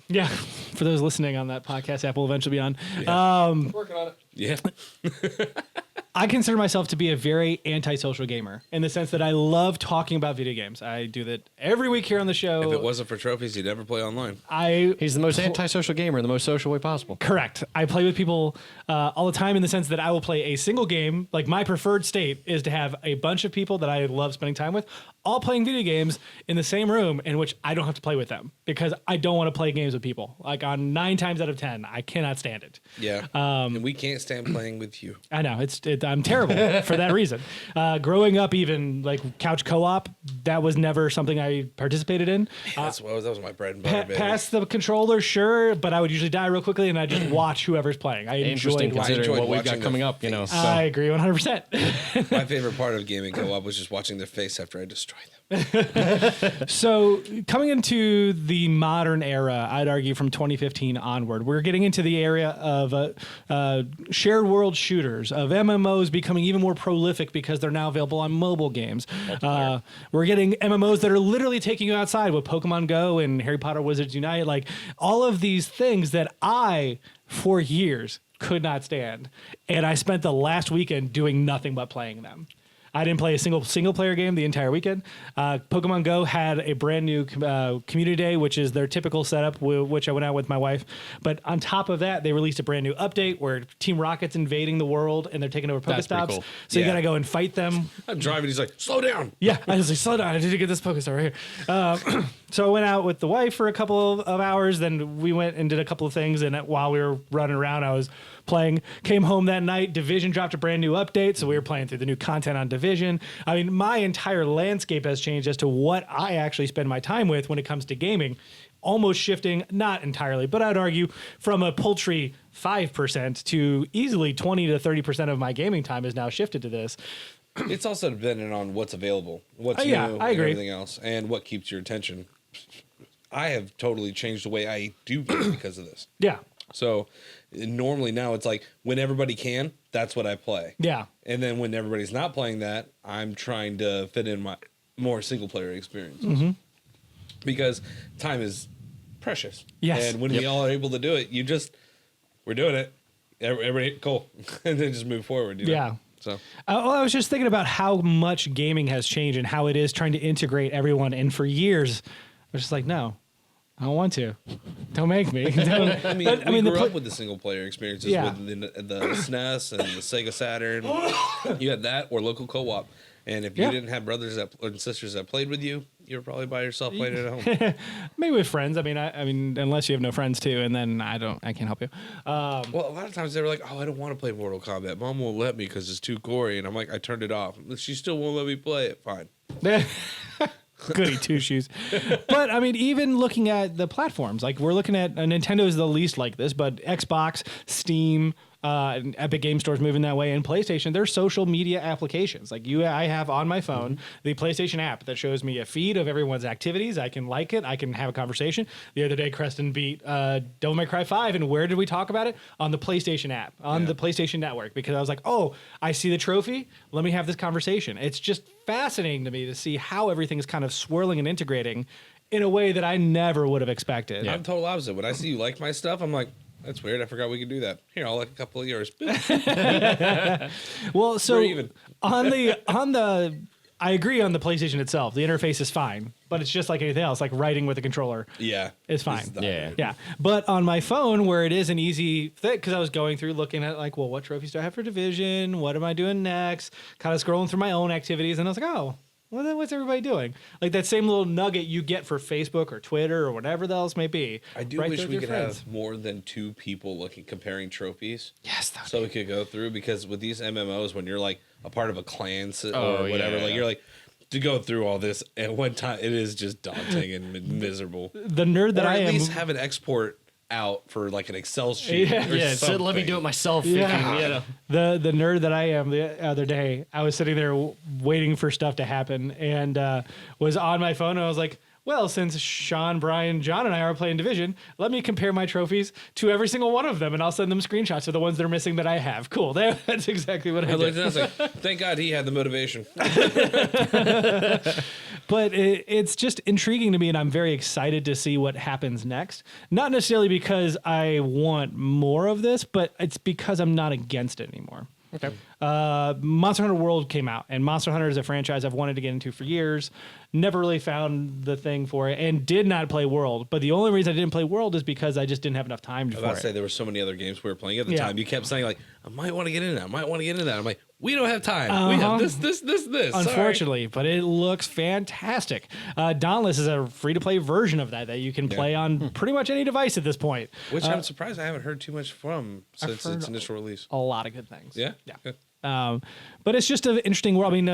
Speaker 1: Yeah. For those listening on that podcast app, will eventually be on.
Speaker 3: Working on it.
Speaker 2: Yeah.
Speaker 1: I consider myself to be a very antisocial gamer in the sense that I love talking about video games. I do that every week here on the show.
Speaker 2: If it wasn't for trophies, you'd never play online.
Speaker 3: He's the most antisocial gamer in the most social way possible.
Speaker 1: Correct. I play with people all the time in the sense that I will play a single game. Like my preferred state is to have a bunch of people that I love spending time with, all playing video games in the same room in which I don't have to play with them because I don't want to play games with people. Like on 9 times out of 10, I cannot stand it.
Speaker 2: Yeah. And we can't stand playing with you.
Speaker 1: I know I'm terrible for that reason. Growing up, even like couch co-op, that was never something I participated in.
Speaker 2: That was my bread and butter, baby.
Speaker 1: Pass the controller, sure, but I would usually die real quickly, and I just watch whoever's playing. I
Speaker 3: Interesting
Speaker 1: enjoyed
Speaker 3: considering
Speaker 2: enjoyed
Speaker 3: what we've got
Speaker 2: watching
Speaker 3: coming
Speaker 2: their
Speaker 3: up, you know.
Speaker 2: face.
Speaker 3: So.
Speaker 1: I agree 100%.
Speaker 2: My favorite part of gaming co-op was just watching their face after I destroyed them.
Speaker 1: So coming into the modern era, I'd argue from 2015 onward, we're getting into the area of shared world shooters, of MMOs becoming even more prolific because they're now available on mobile games. We're getting MMOs that are literally taking you outside with Pokemon Go and Harry Potter Wizards Unite, like all of these things that I, for years, could not stand. And I spent the last weekend doing nothing but playing them. I didn't play a single player game the entire weekend. Pokemon Go had a brand new community day, which is their typical setup, which I went out with my wife. But on top of that, they released a brand new update where Team Rocket's invading the world and they're taking over
Speaker 3: That's pretty
Speaker 1: Pokestops.
Speaker 3: cool.
Speaker 1: So you
Speaker 2: Yeah.
Speaker 1: gotta go and fight them.
Speaker 2: I'm driving. He's like, slow down.
Speaker 1: Yeah, I was like, slow down. I need to get this Pokestop right here. So I went out with the wife for a couple of hours. Then we went and did a couple of things. And while we were running around, I was playing. Came home that night. Division dropped a brand new update. So we were playing through the new content on Division. I mean, my entire landscape has changed as to what I actually spend my time with when it comes to gaming. Almost shifting, not entirely, but I'd argue from a paltry 5% to easily 20 to 30% of my gaming time is now shifted to this.
Speaker 2: It's also dependent on what's available, what's new,
Speaker 1: Yeah, I
Speaker 2: and
Speaker 1: agree.
Speaker 2: everything else, and what keeps your attention. I have totally changed the way I do games because of this.
Speaker 1: Yeah.
Speaker 2: So normally now it's like when everybody can, that's what I play.
Speaker 1: Yeah.
Speaker 2: And then when everybody's not playing that, I'm trying to fit in my more single player experiences. Because time is precious.
Speaker 1: Yes.
Speaker 2: And when we all are able to do it, we're doing it. Everybody, cool. And then just move forward. You know?
Speaker 1: Yeah.
Speaker 2: So
Speaker 1: Well, I was just thinking about how much gaming has changed and how it is trying to integrate everyone. And for years, I was just like, no, I don't want to. Don't make me. Don't.
Speaker 2: I mean,
Speaker 1: But,
Speaker 2: we grew up with the single player experiences
Speaker 1: Yeah.
Speaker 2: with the SNES and the Sega Saturn. You had that or local co-op. And if you
Speaker 1: Yeah.
Speaker 2: didn't have brothers and sisters that played with you, you were probably by yourself playing it at home.
Speaker 1: Maybe with friends. I mean, unless you have no friends too, and then I can't help you.
Speaker 2: Well, a lot of times they were like, "Oh, I don't want to play Mortal Kombat. Mom won't let me because it's too gory." And I'm like, "I turned it off. She still won't let me play it. Fine."
Speaker 1: Goody two shoes. But I mean, even looking at the platforms, like we're looking at Nintendo's the least like this, but Xbox, Steam, and Epic Game Store's moving that way, and PlayStation, they're social media applications. Like I have on my phone the PlayStation app that shows me a feed of everyone's activities. I can like it. I can have a conversation. The other day, Creston beat Devil May Cry 5, and where did we talk about it? On the PlayStation app, on the PlayStation Network, because I was like, oh, I see the trophy. Let me have this conversation. It's just fascinating to me to see how everything is kind of swirling and integrating in a way that I never would have expected.
Speaker 2: I'm total opposite. When I see you like my stuff, I'm like, "That's weird. I forgot we could do that. Here, I'll like a couple of yours."
Speaker 1: Well, so
Speaker 2: We're even.
Speaker 1: on the I agree on the PlayStation itself. The interface is fine, but it's just like anything else, like writing with a controller.
Speaker 2: Yeah,
Speaker 1: It's fine.
Speaker 2: This is not
Speaker 3: Yeah.
Speaker 2: weird.
Speaker 1: Yeah, but on my phone, where it is an easy thing, because I was going through looking at like, well, what trophies do I have for Division? What am I doing next? Kind of scrolling through my own activities, and I was like, oh, what's everybody doing? Like that same little nugget you get for Facebook or Twitter or whatever the else may be.
Speaker 2: I do
Speaker 1: right
Speaker 2: wish
Speaker 1: there with
Speaker 2: we
Speaker 1: your
Speaker 2: could
Speaker 1: friends.
Speaker 2: have more than 2 people comparing trophies.
Speaker 1: Yes, that would
Speaker 2: So we could go through, because with these MMOs, when you're like a part of a clan or
Speaker 3: Oh,
Speaker 2: whatever,
Speaker 3: yeah.
Speaker 2: like you're like, to go through all this at one time, it is just daunting and miserable.
Speaker 1: the nerd that
Speaker 2: Or
Speaker 1: I
Speaker 2: at
Speaker 1: am.
Speaker 2: least have an export out for like an Excel sheet.
Speaker 1: Yeah.
Speaker 2: or
Speaker 3: Yeah, so let me
Speaker 2: something.
Speaker 3: do it myself.
Speaker 1: Yeah.
Speaker 3: You know.
Speaker 1: The nerd that I am, the other day, I was sitting there waiting for stuff to happen and was on my phone. And I was like, well, since Sean, Brian, John, and I are playing Division, let me compare my trophies to every single one of them, and I'll send them screenshots of the ones that are missing that I have. Cool. That's exactly what I
Speaker 2: looked
Speaker 1: did.
Speaker 2: at it, I was like, thank God he had the motivation.
Speaker 1: But it's just intriguing to me, and I'm very excited to see what happens next. Not necessarily because I want more of this, but it's because I'm not against it anymore.
Speaker 3: Okay.
Speaker 1: Monster Hunter World came out, and Monster Hunter is a franchise I've wanted to get into for years. Never really found the thing for it, and did not play World. But the only reason I didn't play World is because I just didn't have enough time
Speaker 2: I was
Speaker 1: for
Speaker 2: about to say
Speaker 1: it.
Speaker 2: there were so many other games we were playing at the
Speaker 1: Yeah.
Speaker 2: time. You kept saying like, I might want to get into that. I might want to get into that. I'm like, we don't have time. We have this. Sorry.
Speaker 1: Unfortunately, but it looks fantastic. Dauntless is a free-to-play version of that you can play on pretty much any device at this point.
Speaker 2: Which I'm surprised I haven't heard too much from since
Speaker 1: heard
Speaker 2: its initial release.
Speaker 1: A lot of good things.
Speaker 2: Yeah?
Speaker 1: Yeah.
Speaker 2: Good.
Speaker 1: But it's just an interesting world. I mean,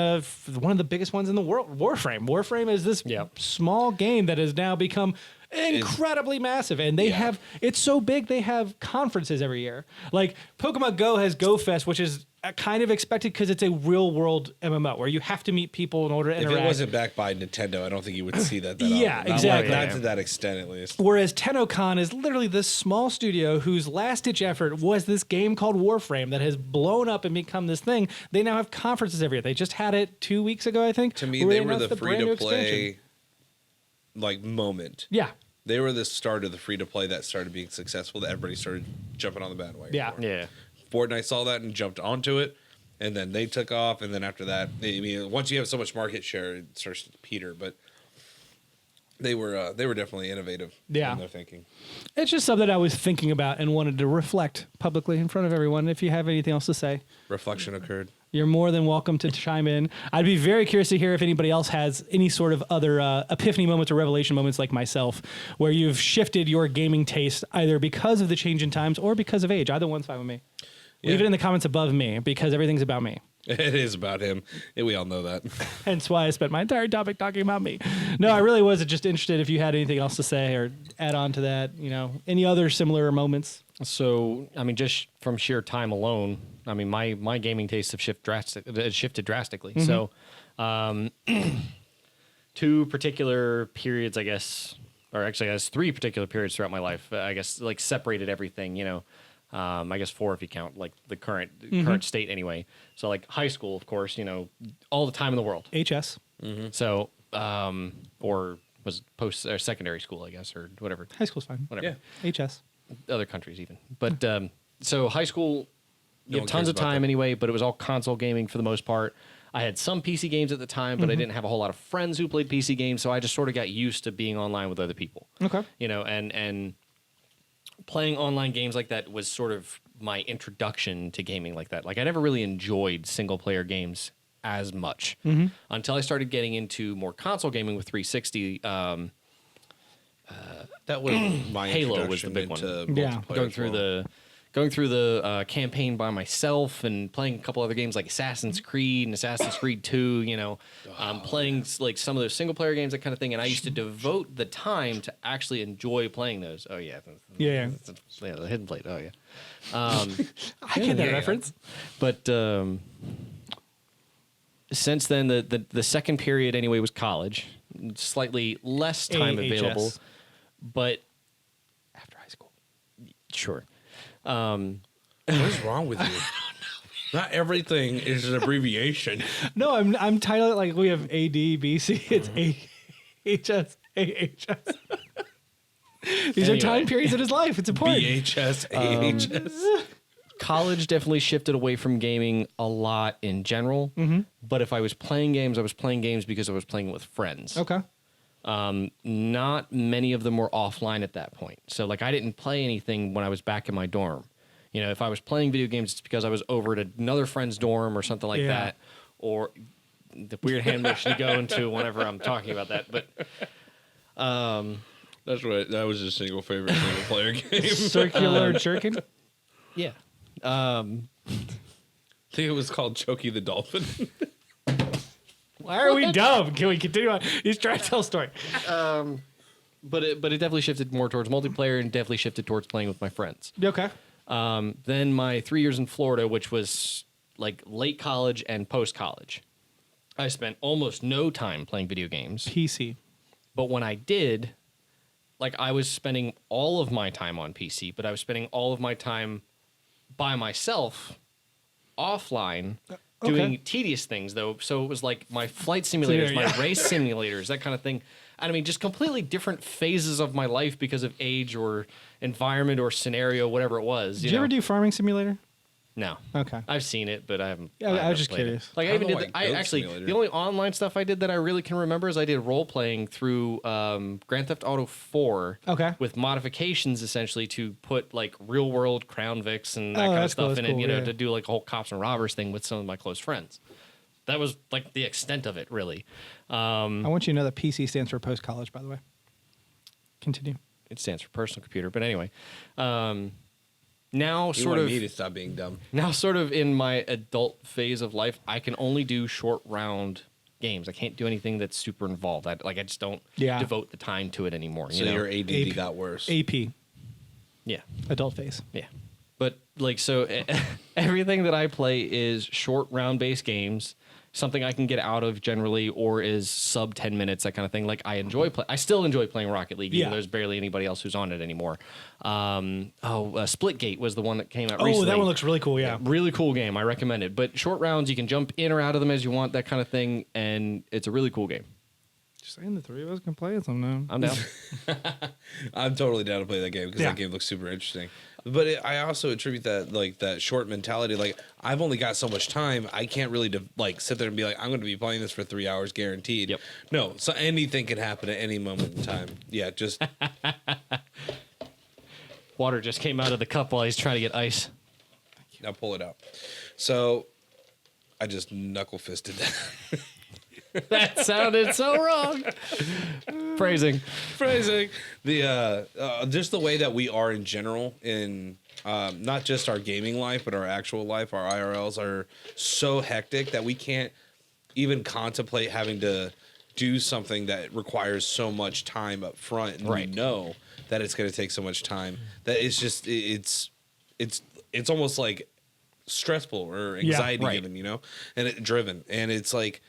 Speaker 1: one of the biggest ones in the world, Warframe. Warframe is this small game that has now become incredibly massive, and they have it's so big they have conferences every year. Like Pokemon Go has Go Fest, which is kind of expected because it's a real world MMO where you have to meet people in order to interact.
Speaker 2: If it wasn't backed by Nintendo, I don't think you would see that.
Speaker 1: Yeah,
Speaker 2: often.
Speaker 1: exactly.
Speaker 2: Not to that extent, at least.
Speaker 1: Whereas TennoCon is literally this small studio whose last-ditch effort was this game called Warframe that has blown up and become this thing. They now have conferences every year. They just had it 2 weeks ago, I think.
Speaker 2: To me,
Speaker 1: where
Speaker 2: they were
Speaker 1: announced
Speaker 2: the
Speaker 1: brand new expansion.
Speaker 2: free-to-play like moment.
Speaker 1: Yeah.
Speaker 2: They were the start of the free-to-play that started being successful. That everybody started jumping on the bandwagon.
Speaker 1: Yeah.
Speaker 2: for.
Speaker 3: Yeah.
Speaker 2: Fortnite saw that and jumped onto it, and then they took off. And then after that, I mean, once you have so much market share, it starts to peter. But they were definitely innovative in their thinking.
Speaker 1: It's just something I was thinking about and wanted to reflect publicly in front of everyone. If you have anything else to say,
Speaker 2: Reflection occurred.
Speaker 1: you're more than welcome to chime in. I'd be very curious to hear if anybody else has any sort of other epiphany moments or revelation moments like myself, where you've shifted your gaming taste either because of the change in times or because of age. Either one's fine with me. Leave it in the comments above me because everything's about me.
Speaker 2: It is about him. And we all know that.
Speaker 1: Hence why I spent my entire topic talking about me. No, I really was just interested if you had anything else to say or add on to that, any other similar moments.
Speaker 3: So, I mean, just from sheer time alone, I mean, my gaming tastes have shifted drastically. So, 2 particular periods, I guess, or actually, I guess 3 particular periods throughout my life, I guess, like separated everything, I guess 4 if you count like the current state anyway. So like high school, of course, all the time in the world.
Speaker 1: HS.
Speaker 3: So, or was post or secondary school, I guess, or whatever.
Speaker 1: High school's fine.
Speaker 3: Whatever.
Speaker 1: HS.
Speaker 3: Other countries even. But so high school, you
Speaker 2: No
Speaker 3: have
Speaker 2: one
Speaker 3: tons
Speaker 2: cares
Speaker 3: of
Speaker 2: about
Speaker 3: time
Speaker 2: that.
Speaker 3: anyway, but it was all console gaming for the most part. I had some PC games at the time, but I didn't have a whole lot of friends who played PC games, so I just sort of got used to being online with other people.
Speaker 1: Okay.
Speaker 3: And playing online games like that was sort of my introduction to gaming like that. Like I never really enjoyed single player games as much until I started getting into more console gaming with 360.
Speaker 2: That was my
Speaker 3: Halo was the
Speaker 2: introduction
Speaker 3: big one.
Speaker 2: into
Speaker 1: Yeah.
Speaker 2: multiplayer
Speaker 3: Going through the campaign by myself and playing a couple other games like Assassin's Creed and Assassin's Creed 2, playing like some of those single player games, that kind of thing. And I used to devote the time to actually enjoy playing those. Oh yeah.
Speaker 1: Yeah.
Speaker 3: Yeah, the hidden plate. Oh yeah.
Speaker 1: I get that reference.
Speaker 3: But since then, the second period anyway was college. Slightly less time
Speaker 1: AHS.
Speaker 3: available, but
Speaker 1: After high school.
Speaker 3: sure.
Speaker 2: What is wrong with you? Not everything is an abbreviation.
Speaker 1: No, I'm titled like we have A, D, B, C. It's AHS, AHS. These are
Speaker 3: Anyway.
Speaker 1: time periods in his life. It's important.
Speaker 2: BHS, AHS.
Speaker 3: College definitely shifted away from gaming a lot in general. But if I was playing games, I was playing games because I was playing with friends.
Speaker 1: Okay.
Speaker 3: Not many of them were offline at that point. So like I didn't play anything when I was back in my dorm. If I was playing video games, it's because I was over at another friend's dorm or something like that, or the weird hand motion you go into whenever I'm talking about that. But
Speaker 2: That's right. That was his single favorite single player game.
Speaker 1: Circular jerkin.
Speaker 3: yeah,
Speaker 2: I think it was called Chokey the Dolphin.
Speaker 1: Why are we dumb? Can we continue on? He's trying to tell a story.
Speaker 3: but it definitely shifted more towards multiplayer and definitely shifted towards playing with my friends.
Speaker 1: Okay.
Speaker 3: Then my 3 years in Florida, which was like late college and post college, I spent almost no time playing video games.
Speaker 1: PC.
Speaker 3: But when I did, like I was spending all of my time on PC, but I was spending all of my time by myself offline doing tedious things though. So it was like my flight simulators, my race simulators, that kind of thing. And I mean, just completely different phases of my life because of age or environment or scenario, whatever it was.
Speaker 1: Did you ever do Farming Simulator?
Speaker 3: No.
Speaker 1: Okay.
Speaker 3: I've seen it, but I haven't.
Speaker 1: Yeah, I was just curious.
Speaker 3: Like I even did. I actually
Speaker 2: Simulator.
Speaker 3: the only online stuff I did that I really can remember is I did role playing through Grand Theft Auto 4.
Speaker 1: Okay.
Speaker 3: With modifications essentially to put like real world Crown Vics and that kind of
Speaker 1: that's cool,
Speaker 3: stuff
Speaker 1: that's
Speaker 3: in it.
Speaker 1: cool,
Speaker 3: You know,
Speaker 1: yeah.
Speaker 3: to do like a whole cops and robbers thing with some of my close friends. That was like the extent of it, really.
Speaker 1: I want you to know that PC stands for post college, by the way. Continue.
Speaker 3: It stands for personal computer, but anyway. Now
Speaker 2: You
Speaker 3: sort
Speaker 2: want
Speaker 3: of
Speaker 2: me to stop being dumb.
Speaker 3: Now, sort of in my adult phase of life, I can only do short round games. I can't do anything that's super involved. I just don't devote the time to it anymore.
Speaker 2: So
Speaker 3: you know?
Speaker 2: your ADD got worse.
Speaker 1: AP,
Speaker 3: Yeah,
Speaker 1: adult phase.
Speaker 3: yeah. But like, so everything that I play is short round based games. Something I can get out of generally, or is sub 10 minutes, that kind of thing. Like I still enjoy playing Rocket League. Even though there's barely anybody else who's on it anymore. Splitgate was the one that came out recently.
Speaker 1: Oh, that one looks really cool. Yeah.
Speaker 3: Really cool game. I recommend it. But short rounds, you can jump in or out of them as you want, that kind of thing. And it's a really cool game.
Speaker 1: Just saying the three of us can play it sometime.
Speaker 3: I'm down.
Speaker 2: I'm totally down to play that game because that game looks super interesting. But I also attribute that short mentality. Like I've only got so much time. I can't really sit there and be like, I'm going to be playing this for 3 hours guaranteed.
Speaker 3: Yep.
Speaker 2: No, so anything can happen at any moment in time. Yeah, just
Speaker 3: Water just came out of the cup while he's trying to get ice.
Speaker 2: now pull it out. So I just knuckle fisted that.
Speaker 3: That sounded so wrong. Phrasing.
Speaker 2: The just the way that we are in general in not just our gaming life but our actual life, our IRLs are so hectic that we can't even contemplate having to do something that requires so much time up front, and we know that it's going to take so much time that it's just it's almost like stressful or anxiety given, you know, and driven, and it's like,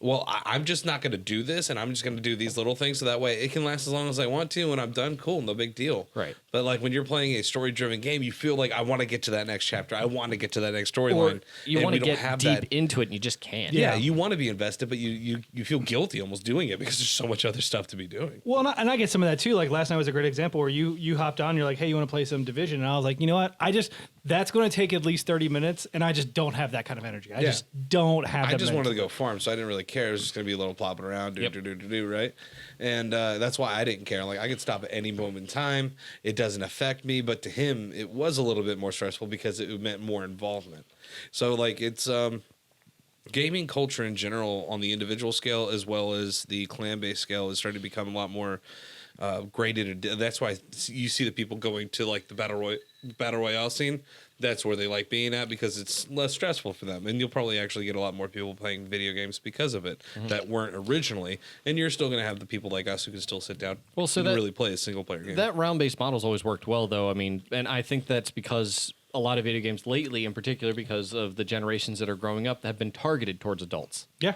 Speaker 2: well, I'm just not going to do this, and I'm just going to do these little things so that way it can last as long as I want to. When I'm done, cool, no big deal.
Speaker 3: Right.
Speaker 2: But like when you're playing a story-driven game, you feel like I want to get to that next chapter. I want to get to that next storyline.
Speaker 3: You want to get deep into it, and you just can't.
Speaker 2: Yeah, you want to be invested, but you feel guilty almost doing it because there's so much other stuff to be doing.
Speaker 1: Well, and I get some of that too. Like last night was a great example where you hopped on, you're like, hey, you want to play some Division? And I was like, you know what? That's going to take at least 30 minutes, and I just don't have that kind of energy. I just don't have that
Speaker 2: I just wanted
Speaker 1: mental.
Speaker 2: to go farm, so I didn't really care. It was just going to be a little plopping around, right? And that's why I didn't care. Like, I could stop at any moment in time. It doesn't affect me, but to him, it was a little bit more stressful because it meant more involvement. So, like, it's gaming culture in general on the individual scale as well as the clan-based scale is starting to become a lot more graded. That's why you see the people going to, like, the Battle Royale scene. That's where they like being at because it's less stressful for them. And you'll probably actually get a lot more people playing video games because of it that weren't originally. And you're still going to have the people like us who can still sit down and really play a single-player game.
Speaker 3: That round-based model's always worked well, though. I mean, and I think that's because a lot of video games lately, in particular because of the generations that are growing up, have been targeted towards adults.
Speaker 1: Yeah.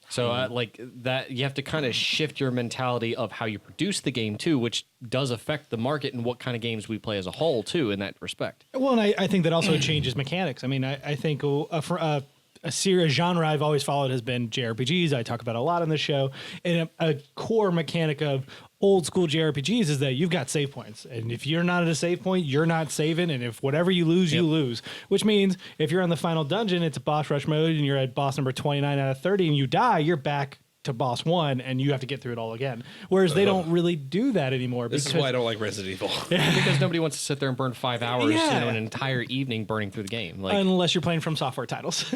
Speaker 3: So, like that, you have to kind of shift your mentality of how you produce the game too, which does affect the market and what kind of games we play as a whole too, in that respect.
Speaker 1: Well, and I think that also changes mechanics. I mean, I think a genre I've always followed has been JRPGs. I talk about a lot on the show, and a core mechanic of old school JRPGs is that you've got save points, and if you're not at a save point, you're not saving, and if whatever you lose, you lose. Which means if you're on the final dungeon, it's a boss rush mode, and you're at boss number 29 out of 30, and you die, you're back to boss 1, and you have to get through it all again. Whereas they don't really do that anymore.
Speaker 2: This is why I don't like Resident Evil.
Speaker 3: Because nobody wants to sit there and burn 5 hours, an entire evening burning through the game. Like,
Speaker 1: unless you're playing from software titles.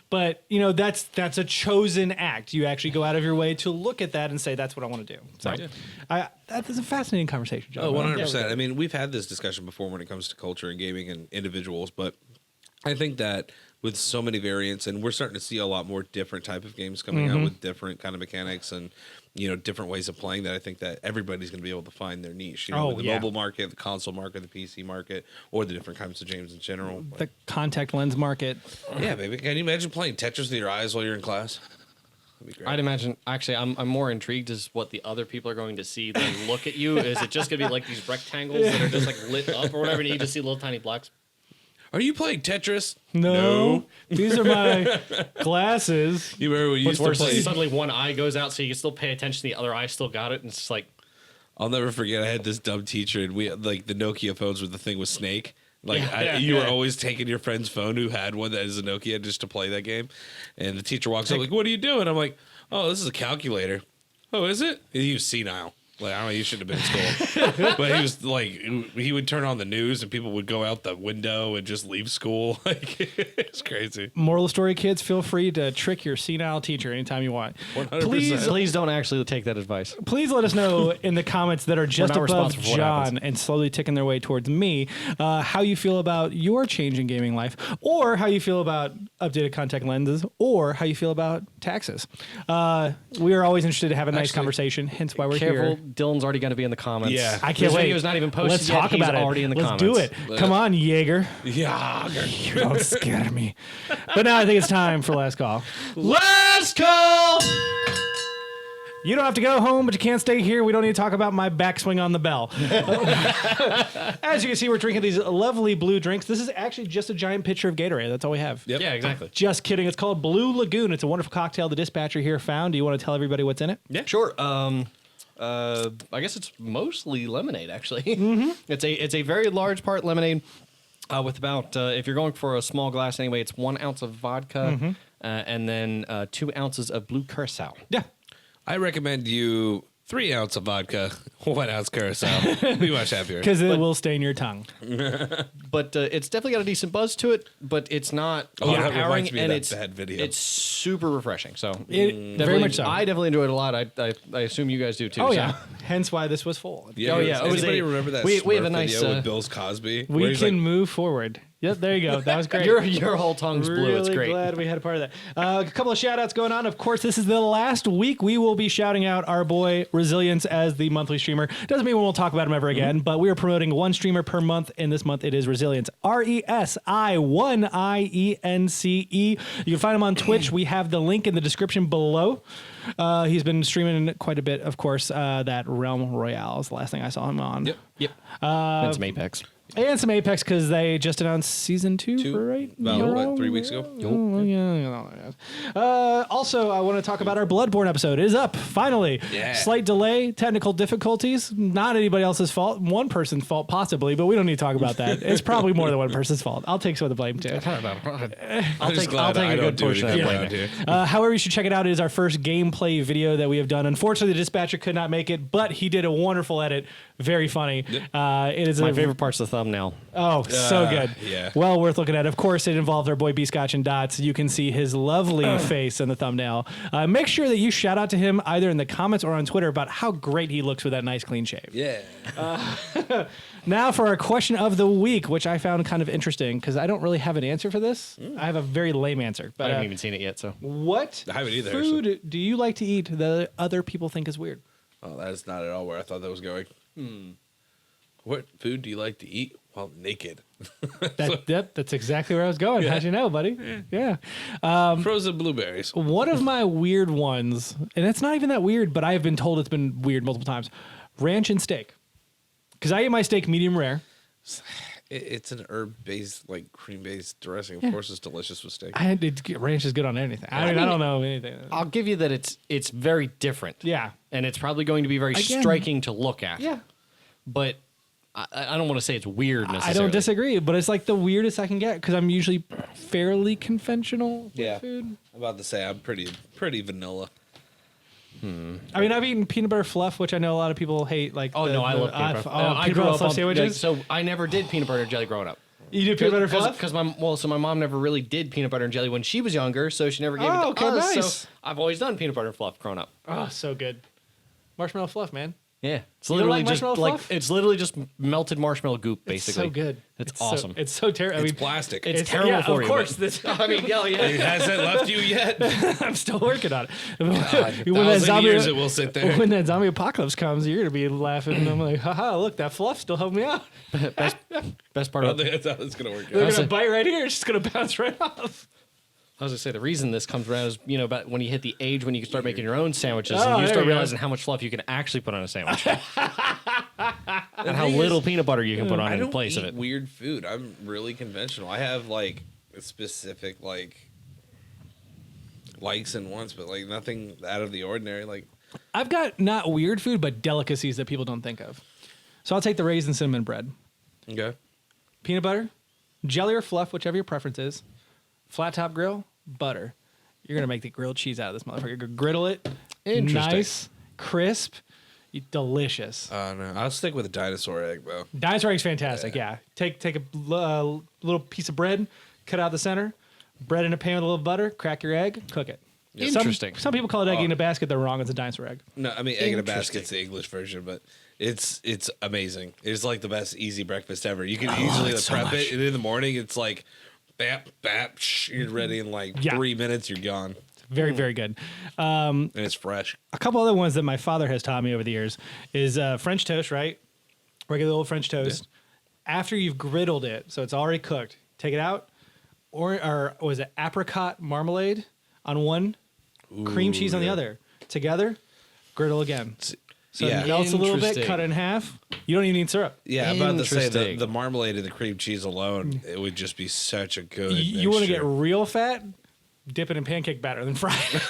Speaker 1: But, that's a chosen act. You actually go out of your way to look at that and say, that's what I want to do. So that is a fascinating conversation, John.
Speaker 2: Oh, 100%. I mean, we've had this discussion before when it comes to culture and gaming and individuals, but I think that with so many variants, and we're starting to see a lot more different type of games coming out with different kind of mechanics and different ways of playing, that I think that everybody's going to be able to find their niche. The mobile market, the console market, the PC market, or the different kinds of games in general.
Speaker 1: The contact lens market.
Speaker 2: Yeah, baby. Can you imagine playing Tetris with your eyes while you're in class? That'd be great.
Speaker 3: I'd imagine. Actually, I'm more intrigued as what the other people are going to see. Then look at you. Is it just gonna be like these rectangles that are just like lit up or whatever, and you just see little tiny blocks?
Speaker 2: Are you playing Tetris?
Speaker 1: No. These are my glasses.
Speaker 2: You remember we used
Speaker 3: What's worse
Speaker 2: to play?
Speaker 3: is suddenly one eye goes out, so you can still pay attention. The other eye still got it, and it's just like.
Speaker 2: I'll never forget. I had this dumb teacher, and we like the Nokia phones were the thing with Snake. Like you were always taking your friend's phone who had one that is a Nokia just to play that game. And the teacher walks up like, "What are you doing?" I'm like, "Oh, this is a calculator." "Oh, is it?" And he was senile. Like, I don't know, you shouldn't have been in school. But he was like, he would turn on the news and people would go out the window and just leave school. Like, it's crazy.
Speaker 1: Moral of the story, kids, feel free to trick your senile teacher anytime you want.
Speaker 2: 100%.
Speaker 3: Please don't actually take that advice.
Speaker 1: Please let us know in the comments that are just
Speaker 3: not
Speaker 1: above
Speaker 3: responsible for what
Speaker 1: John
Speaker 3: happens.
Speaker 1: and slowly ticking their way towards me, how you feel about your change in gaming life, or how you feel about updated contact lenses, or how you feel about taxes. We are always interested to have a nice conversation, hence why we're
Speaker 3: Careful,
Speaker 1: here.
Speaker 3: Dylan's already going to be in the comments.
Speaker 2: Yeah.
Speaker 1: I can't
Speaker 3: This
Speaker 1: wait.
Speaker 3: video's not even posted
Speaker 1: Let's
Speaker 3: yet.
Speaker 1: talk
Speaker 3: He's
Speaker 1: about it.
Speaker 3: already in the
Speaker 1: Let's
Speaker 3: comments.
Speaker 1: do it. Come on, Jaeger.
Speaker 2: Yeah.
Speaker 1: You don't scare me. But now I think it's time for last call.
Speaker 3: Last call!
Speaker 1: You don't have to go home, but you can't stay here. We don't need to talk about my backswing on the bell. As you can see, we're drinking these lovely blue drinks. This is actually just a giant pitcher of Gatorade. That's all we have.
Speaker 2: Yep.
Speaker 3: Yeah, exactly.
Speaker 1: Just kidding. It's called Blue Lagoon. It's a wonderful cocktail the dispatcher here found. Do you want to tell everybody what's in it?
Speaker 2: Yeah.
Speaker 3: Sure. I guess it's mostly lemonade, actually. Mm-hmm. It's a very large part lemonade with about, if you're going for a small glass anyway, it's 1 ounce of vodka and then 2 ounces of blue curacao.
Speaker 1: Yeah.
Speaker 2: I recommend you 3 ounces of vodka, 1 ounce curacao. Be much happier.
Speaker 1: Because it will stain your tongue.
Speaker 3: But it's definitely got a decent buzz to it, but it's not
Speaker 2: Oh, that
Speaker 3: overpowering,
Speaker 2: reminds me of
Speaker 3: and
Speaker 2: that
Speaker 3: it's
Speaker 2: bad video.
Speaker 3: It's super refreshing. So
Speaker 1: Very much so.
Speaker 3: I definitely enjoyed it a lot. I assume you guys do too.
Speaker 1: Oh,
Speaker 3: so.
Speaker 1: yeah. Hence why this was full.
Speaker 2: Yeah,
Speaker 3: Oh, yeah, it was
Speaker 2: Anybody
Speaker 3: a-
Speaker 2: remember that
Speaker 3: we have a
Speaker 2: Smurf
Speaker 3: nice,
Speaker 2: video with
Speaker 3: uh,
Speaker 2: Bill Cosby? where
Speaker 1: We
Speaker 2: he's
Speaker 1: can
Speaker 2: like,
Speaker 1: move forward. Yep, there you go. That was great.
Speaker 3: Your whole tongue's blue.
Speaker 1: Really
Speaker 3: It's great.
Speaker 1: glad we had a part of that. A couple of shout outs going on. Of course, this is the last week we will be shouting out our boy Resilience as the monthly streamer. Doesn't mean we won't talk about him ever again, but we are promoting one streamer per month, and this month it is Resilience. RESI1IENCE. You can find him on Twitch. We have the link in the description below. He's been streaming quite a bit, of course. That Realm Royale is the last thing I saw him on.
Speaker 2: Yep.
Speaker 3: And some Apex.
Speaker 1: And some Apex because they just announced season 2, right?
Speaker 2: About, what, 3 weeks ago?
Speaker 1: Oh, yeah. Also, I want to talk about our Bloodborne episode. It is up, finally.
Speaker 2: Yeah.
Speaker 1: Slight delay, technical difficulties. Not anybody else's fault. One person's fault, possibly, but we don't need to talk about that. It's probably more than one person's fault. I'll take some of the blame, too.
Speaker 3: I'll take a good portion of that blame.
Speaker 2: Here.
Speaker 1: However, you should check it out. It is our first gameplay video that we have done. Unfortunately, the dispatcher could not make it, but he did a wonderful edit. Very funny. It is
Speaker 3: My favorite part's the thumbnail.
Speaker 1: Oh, so good.
Speaker 2: Yeah.
Speaker 1: Well worth looking at. Of course, it involved our boy B Scotch and Dots. You can see his lovely face in the thumbnail. Make sure that you shout out to him either in the comments or on Twitter about how great he looks with that nice clean shave.
Speaker 2: Yeah.
Speaker 1: Now for our question of the week, which I found kind of interesting because I don't really have an answer for this. I have a very lame answer.
Speaker 3: I
Speaker 1: But
Speaker 3: haven't even seen it yet, so.
Speaker 1: what
Speaker 2: I haven't either,
Speaker 1: food do you like to eat that other people think is weird?
Speaker 2: Oh, that is not at all where I thought that was going. What food do you like to eat while naked?
Speaker 1: That's exactly where I was going. How'd you know, buddy? Yeah.
Speaker 2: Frozen blueberries.
Speaker 1: One of my weird ones, and it's not even that weird, but I have been told it's been weird multiple times. Ranch and steak. Because I eat my steak medium rare.
Speaker 2: It's an herb-based, like cream-based dressing. Of course, it's delicious with steak.
Speaker 1: Ranch is good on anything. I mean, I don't know anything.
Speaker 3: I'll give you that it's very different.
Speaker 1: Yeah.
Speaker 3: And it's probably going to be very
Speaker 1: Again.
Speaker 3: striking to look at.
Speaker 1: Yeah.
Speaker 3: But I don't want to say it's weird necessarily.
Speaker 1: I don't disagree, but it's like the weirdest I can get because I'm usually fairly conventional with food.
Speaker 2: I'm about to say I'm pretty vanilla.
Speaker 1: I mean, I've eaten peanut butter fluff, which I know a lot of people hate. Like,
Speaker 3: Oh, no, I love peanut butter.
Speaker 1: I
Speaker 3: I
Speaker 1: peanut
Speaker 3: grew
Speaker 1: butter
Speaker 3: up
Speaker 1: fluff
Speaker 3: on
Speaker 1: sandwiches.
Speaker 3: so I never did peanut butter and jelly growing up.
Speaker 1: You do peanut butter fluff?
Speaker 3: Because my mom never really did peanut butter and jelly when she was younger, so she never gave it to
Speaker 1: okay,
Speaker 3: us.
Speaker 1: nice.
Speaker 3: So I've always done peanut butter and fluff growing up.
Speaker 1: Oh, so good. Marshmallow fluff, man.
Speaker 3: Yeah, it's
Speaker 1: You don't
Speaker 3: literally
Speaker 1: like
Speaker 3: just
Speaker 1: marshmallow
Speaker 3: like
Speaker 1: fluff?
Speaker 3: it's literally just melted marshmallow goop, basically.
Speaker 1: It's so good.
Speaker 3: It's
Speaker 1: so-
Speaker 3: awesome.
Speaker 1: it's so terrible. I
Speaker 2: It's
Speaker 1: mean,
Speaker 2: plastic.
Speaker 3: It's terrible for
Speaker 1: of
Speaker 3: you.
Speaker 1: course.
Speaker 3: but-
Speaker 1: This,
Speaker 3: I mean, yeah.
Speaker 2: It hasn't left you yet.
Speaker 1: I'm still working on it. When
Speaker 2: Thousand years it will sit there.
Speaker 1: When that zombie apocalypse comes, you're gonna be laughing. And I'm like, haha, look, that fluff still helped me out.
Speaker 3: Best part
Speaker 2: I
Speaker 3: of
Speaker 2: don't think that's how it's gonna work
Speaker 1: They're
Speaker 2: out.
Speaker 1: gonna bite right here. It's just gonna bounce right off.
Speaker 3: I was gonna say the reason this comes around is about when you hit the age when you can start making your own sandwiches
Speaker 1: Oh,
Speaker 3: and you
Speaker 1: there
Speaker 3: start
Speaker 1: you go.
Speaker 3: realizing how much fluff you can actually put on a sandwich and how little peanut butter you can put on
Speaker 2: I
Speaker 3: in
Speaker 2: don't
Speaker 3: place
Speaker 2: eat
Speaker 3: of it.
Speaker 2: weird food. I'm really conventional. I have like a specific likes and wants, but like nothing out of the ordinary. Like
Speaker 1: I've got not weird food, but delicacies that people don't think of. So I'll take the raisin cinnamon bread.
Speaker 2: okay,
Speaker 1: Peanut butter, jelly or fluff, whichever your preference is. Flat top grill, butter. You're going to make the grilled cheese out of this motherfucker. You're gonna griddle it.
Speaker 3: Interesting.
Speaker 1: Nice, crisp, delicious.
Speaker 2: no, I'll stick with a dinosaur egg though.
Speaker 1: Dinosaur Egg's fantastic, yeah. Take a little piece of bread, cut out the center, bread in a pan with a little butter, crack your egg, cook it.
Speaker 3: Interesting.
Speaker 1: Some people call it egg in a basket. They're wrong. It's a dinosaur egg.
Speaker 2: No, I mean egg in a basket's the English version, but it's amazing. It's like the best easy breakfast ever. You can easily
Speaker 1: it so
Speaker 2: prep
Speaker 1: much.
Speaker 2: it, and in the morning it's like, bap bap, you're ready in like 3 minutes. You're gone,
Speaker 1: Very, very good.
Speaker 2: and it's fresh.
Speaker 1: A couple other ones that my father has taught me over the years is French toast, right? Regular old French toast. After you've griddled it, so it's already cooked, take it out, or was it apricot marmalade on one, cream cheese on the other. Together, griddle again. So
Speaker 2: Yeah.
Speaker 1: it melts a little bit,
Speaker 3: Interesting.
Speaker 1: cut it in half. You don't even need syrup.
Speaker 2: Yeah, I'm about to say
Speaker 3: Interesting.
Speaker 2: the marmalade and the cream cheese alone, it would just be such a good.
Speaker 1: You want to get
Speaker 2: mixture.
Speaker 1: real fat? Dip it in pancake batter, then fry it.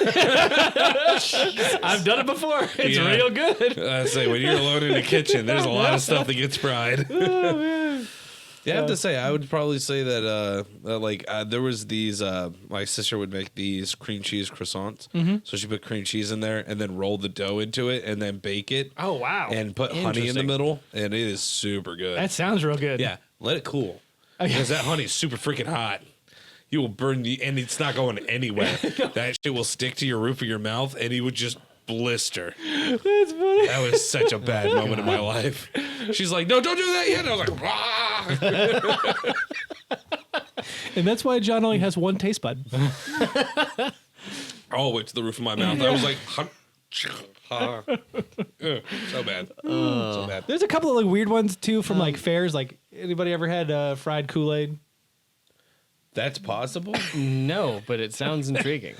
Speaker 1: I've done it before. It's
Speaker 2: Yeah.
Speaker 1: real good.
Speaker 2: I say when you're alone in the kitchen, there's a lot of stuff that gets fried. Yeah, I have to say, I would probably say that there was these. My sister would make these cream cheese croissants. So she put cream cheese in there and then roll the dough into it and then bake it.
Speaker 1: Oh, wow.
Speaker 2: And put honey in the
Speaker 3: Interesting.
Speaker 2: middle, and it is super good.
Speaker 1: That sounds real good.
Speaker 2: Yeah, let it cool because that honey's super freaking hot. You will burn the, and it's not going anywhere. That shit will stick to your roof of your mouth, and you would just blister.
Speaker 1: That's funny.
Speaker 2: That was such a bad moment in my life. She's like, "No, don't do that yet." And I was like, "Rah!"
Speaker 1: And that's why John only has one taste bud.
Speaker 2: Oh, went to the roof of my mouth. I was like, so bad, so bad.
Speaker 1: There's a couple of like weird ones too from like fairs. Like anybody ever had fried KoolAid?
Speaker 2: That's possible.
Speaker 3: No, but it sounds intriguing.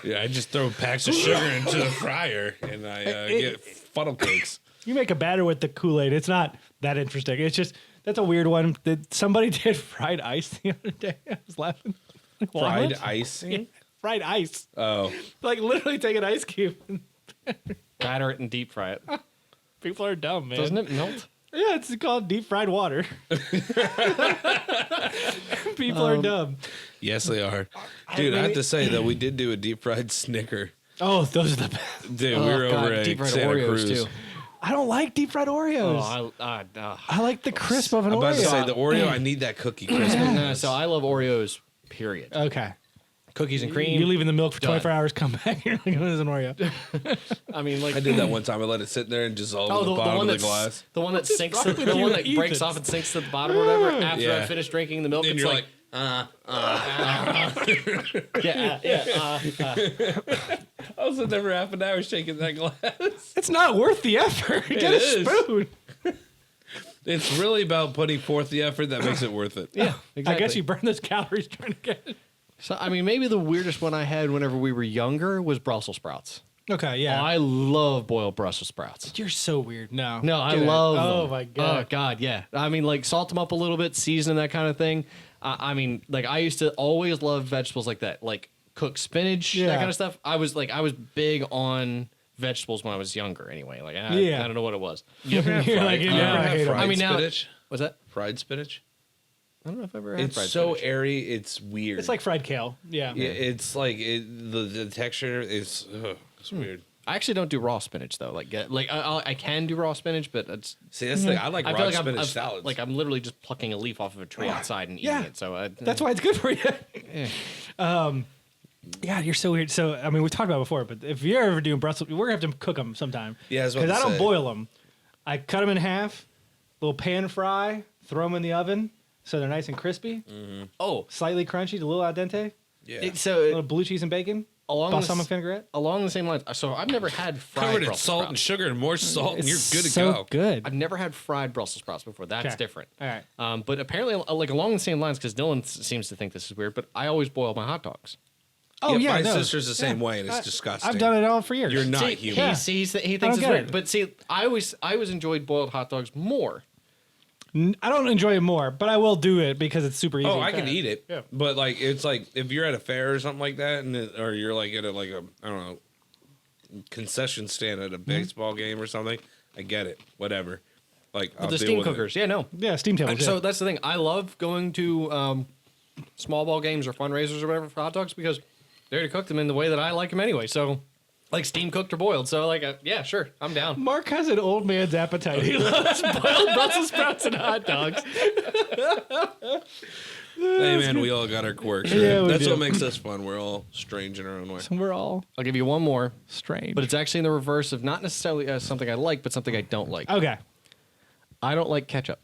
Speaker 2: Yeah, I just throw packs of sugar into the fryer, and I get funnel cakes.
Speaker 1: You make a batter with the KoolAid. It's not that interesting. It's just that's a weird one. That somebody did fried ice the other day. I was laughing. Like,
Speaker 2: Fried
Speaker 1: what?
Speaker 2: icing.
Speaker 1: Yeah, fried ice.
Speaker 2: Oh,
Speaker 1: Like literally take an ice cube. And
Speaker 3: Batter it and deep fry it.
Speaker 1: people are dumb, man.
Speaker 3: Doesn't it melt?
Speaker 1: Yeah, it's called deep fried water. People are dumb.
Speaker 2: yes, they are, dude. I have to say though, we did do a deep fried Snicker.
Speaker 1: Oh, those are the best.
Speaker 2: Dude, we were
Speaker 3: God,
Speaker 2: over at
Speaker 3: deep fried
Speaker 2: Santa
Speaker 3: Oreos
Speaker 2: Cruz.
Speaker 3: too.
Speaker 1: I don't like deep fried Oreos.
Speaker 3: Oh,
Speaker 1: I like the crisp of an
Speaker 2: I'm about to
Speaker 1: Oreo.
Speaker 2: say the Oreo. I need that cookie crisp.
Speaker 3: no, so I love Oreos. Period.
Speaker 1: Okay.
Speaker 3: Cookies and cream.
Speaker 1: You leave in the milk for
Speaker 3: Done.
Speaker 1: 24 hours, come back, you're like, what is an Oreo?
Speaker 3: I mean, like
Speaker 2: I did that one time. I let it sit there and dissolve
Speaker 3: Oh,
Speaker 2: in the bottom
Speaker 3: one
Speaker 2: of the
Speaker 3: that's
Speaker 2: glass.
Speaker 3: the one that sinks,
Speaker 1: wrong
Speaker 3: to,
Speaker 1: with
Speaker 3: the
Speaker 1: you
Speaker 3: one that
Speaker 1: and
Speaker 3: breaks
Speaker 1: Ethan?
Speaker 3: off and sinks to the bottom or whatever. After
Speaker 2: Yeah.
Speaker 3: I finish drinking the milk,
Speaker 2: And
Speaker 3: it's
Speaker 2: you're
Speaker 3: like,
Speaker 2: I was sitting there for half an hour shaking that glass.
Speaker 1: It's not worth the effort. Get a
Speaker 2: is.
Speaker 1: spoon.
Speaker 2: It's really about putting forth the effort that makes it worth it.
Speaker 3: yeah, exactly.
Speaker 1: I guess you burn those calories trying to get it.
Speaker 3: So I mean, maybe the weirdest one I had whenever we were younger was Brussels sprouts.
Speaker 1: Okay, yeah.
Speaker 3: I love boiled Brussels sprouts.
Speaker 1: You're so weird. No.
Speaker 3: No, I
Speaker 1: Get it.
Speaker 3: love them.
Speaker 1: Oh, my God.
Speaker 3: Oh God, yeah. I mean, like salt them up a little bit, season that kind of thing. I mean, like I used to always love vegetables like that, like cooked spinach,
Speaker 1: Yeah.
Speaker 3: that kind of stuff. I was big on vegetables when I was younger. Anyway, like I
Speaker 1: Yeah.
Speaker 3: don't know what it was.
Speaker 2: You ever have
Speaker 1: You're
Speaker 2: fried,
Speaker 1: like,
Speaker 2: you
Speaker 1: yeah,
Speaker 2: ever
Speaker 1: I
Speaker 2: have
Speaker 1: hate 'em.
Speaker 2: fried
Speaker 3: I mean, now-
Speaker 2: spinach?
Speaker 3: What's that?
Speaker 2: Fried spinach?
Speaker 3: I don't know if I've ever had
Speaker 2: It's
Speaker 3: fried
Speaker 2: so
Speaker 3: spinach.
Speaker 2: airy. It's weird.
Speaker 1: It's like fried kale. Yeah.
Speaker 2: Yeah, it's like the texture is it's weird.
Speaker 3: I actually don't do raw spinach though. I can do raw spinach, but it's
Speaker 2: See, that's the thing. I like
Speaker 3: I
Speaker 2: raw
Speaker 3: feel like
Speaker 2: spinach
Speaker 3: I'm
Speaker 2: salads.
Speaker 3: like I'm literally just plucking a leaf off of a tree outside and eating
Speaker 1: Yeah.
Speaker 3: it. So
Speaker 1: That's why it's good for you. Yeah, you're so weird. So, I mean, we've talked about it before, but if you're ever doing Brussels, we're going to have to cook them sometime.
Speaker 2: Yeah, I was about
Speaker 1: Because
Speaker 2: to
Speaker 1: I don't
Speaker 2: say.
Speaker 1: boil them. I cut them in half, little pan fry, throw them in the oven so they're nice and crispy,
Speaker 3: oh,
Speaker 1: slightly crunchy, a little al dente,
Speaker 2: yeah.
Speaker 3: it's
Speaker 1: a little
Speaker 3: so
Speaker 1: blue cheese and bacon. balsamic vinaigrette.
Speaker 3: Along the same lines. So I've never had fried
Speaker 2: Covered in
Speaker 3: Brussels
Speaker 2: salt
Speaker 3: sprouts.
Speaker 2: and sugar and more salt, and you're good to
Speaker 1: so
Speaker 2: go.
Speaker 1: good.
Speaker 3: I've never had fried Brussels sprouts before. That's
Speaker 1: Okay.
Speaker 3: different.
Speaker 1: All right.
Speaker 3: But apparently, like along the same lines, because Dylan seems to think this is weird, but I always boil my hot dogs.
Speaker 1: Oh yeah,
Speaker 2: my
Speaker 1: no.
Speaker 2: sister's the same way, and it's disgusting.
Speaker 1: I've done it all for years.
Speaker 2: You're not
Speaker 3: See,
Speaker 2: human.
Speaker 3: he thinks
Speaker 1: don't
Speaker 3: it's
Speaker 1: get
Speaker 3: weird.
Speaker 1: it.
Speaker 3: But see, I always enjoyed boiled hot dogs more.
Speaker 1: I don't enjoy it more, but I will do it because it's super easy.
Speaker 2: Oh, I can eat it,
Speaker 1: Yeah.
Speaker 2: but like it's like if you're at a fair or something like that, or you're like at a I don't know, concession stand at a baseball game or something. I get it, whatever. Like I'll
Speaker 3: The
Speaker 2: deal
Speaker 3: steam
Speaker 2: with it.
Speaker 3: cookers, yeah, no.
Speaker 1: Yeah, steam tables.
Speaker 3: So
Speaker 1: yeah.
Speaker 3: that's the thing. I love going to small ball games or fundraisers or whatever for hot dogs because they already cooked them in the way that I like them anyway. So, like steam cooked or boiled. So, like, yeah, sure, I'm down.
Speaker 1: Mark has an old man's appetite. He loves boiled Brussels sprouts and hot dogs.
Speaker 2: Hey man, we all got our quirks. Right?
Speaker 1: Yeah, we
Speaker 2: That's
Speaker 1: do.
Speaker 2: what makes us fun. We're all strange in our own way.
Speaker 1: We're all
Speaker 3: I'll give you one more,
Speaker 1: strange.
Speaker 3: but it's actually in the reverse of not necessarily something I like, but something I don't like.
Speaker 1: okay.
Speaker 3: I don't like ketchup.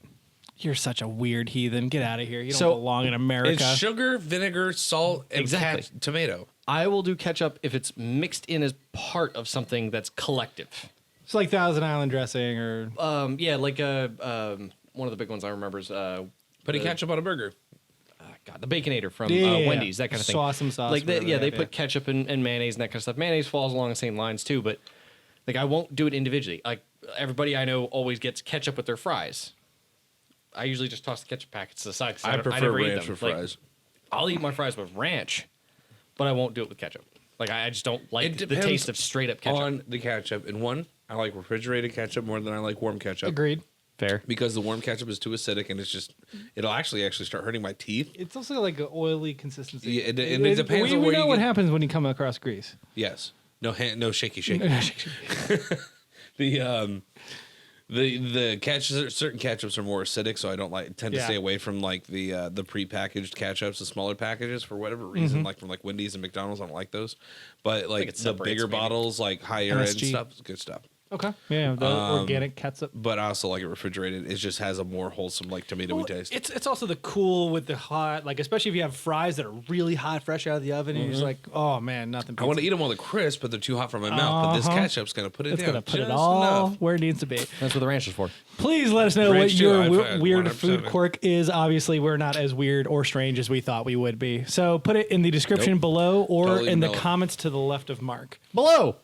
Speaker 1: You're such a weird heathen. Get out of here. You don't
Speaker 3: So,
Speaker 1: belong in America.
Speaker 2: It's sugar, vinegar, salt, and
Speaker 3: Exactly.
Speaker 2: tomato.
Speaker 3: I will do ketchup if it's mixed in as part of something that's collective.
Speaker 1: It's like Thousand Island dressing or
Speaker 3: Yeah, like one of the big ones I remember is
Speaker 2: Putting ketchup on a burger.
Speaker 3: God, the Baconator from
Speaker 1: Yeah.
Speaker 3: Wendy's, that kind of thing.
Speaker 1: Awesome sauce,
Speaker 3: Like,
Speaker 1: whatever
Speaker 3: they
Speaker 1: that,
Speaker 3: put
Speaker 1: yeah.
Speaker 3: ketchup and mayonnaise and that kind of stuff. Mayonnaise falls along the same lines too, but like I won't do it individually. Like everybody I know always gets ketchup with their fries. I usually just toss the ketchup packets to the side. 'Cause
Speaker 2: I prefer
Speaker 3: never eat
Speaker 2: ranch
Speaker 3: them.
Speaker 2: with
Speaker 3: Like,
Speaker 2: fries.
Speaker 3: I'll eat my fries with ranch, but I won't do it with ketchup. Like I just don't like
Speaker 2: It
Speaker 3: the
Speaker 2: depends
Speaker 3: taste of straight up ketchup.
Speaker 2: On the ketchup. And one, I like refrigerated ketchup more than I like warm ketchup.
Speaker 1: agreed.
Speaker 3: Fair.
Speaker 2: Because the warm ketchup is too acidic and it'll actually start hurting my teeth.
Speaker 1: It's also like an oily consistency.
Speaker 2: Yeah, and it depends
Speaker 1: we
Speaker 2: on where
Speaker 1: know
Speaker 2: you
Speaker 1: what
Speaker 2: get-
Speaker 1: happens when you come across grease.
Speaker 2: Yes. No shaky. The ketchup, certain ketchups are more acidic, so I don't tend to
Speaker 1: Yeah.
Speaker 2: stay away from like the prepackaged ketchups, the smaller packages for whatever reason,
Speaker 1: Mm-hmm.
Speaker 2: like from like Wendy's and McDonald's. I don't like those, but like
Speaker 3: it
Speaker 2: the
Speaker 3: separates
Speaker 2: bigger
Speaker 3: maybe.
Speaker 2: bottles, like higher end
Speaker 1: MSG.
Speaker 2: stuff, is good stuff.
Speaker 1: Okay. Yeah, the organic ketchup.
Speaker 2: But I also like it refrigerated. It just has a more wholesome, like tomatoey
Speaker 1: Well,
Speaker 2: taste.
Speaker 1: It's also the cool with the hot, like especially if you have fries that are really hot, fresh out of the oven, and you're just like, oh man, nothing.
Speaker 2: I want to eat them while they're crisp, but they're too hot for my mouth. But this
Speaker 1: Uh-huh.
Speaker 2: ketchup's gonna put it
Speaker 1: It's
Speaker 2: down.
Speaker 1: gonna put it
Speaker 2: just
Speaker 1: all
Speaker 2: enough.
Speaker 1: where it needs to be.
Speaker 3: That's what the ranch is for.
Speaker 1: Please let us know
Speaker 2: Ranch
Speaker 1: what
Speaker 2: too,
Speaker 1: your
Speaker 2: I've had
Speaker 1: weird
Speaker 2: 100%
Speaker 1: food
Speaker 2: of it.
Speaker 1: quirk is. Obviously, we're not as weird or strange as we thought we would be. So put it in the description
Speaker 2: Nope.
Speaker 1: below or
Speaker 2: Totally
Speaker 1: in the
Speaker 2: vanilla.
Speaker 1: comments to the left of Mark.
Speaker 3: Below.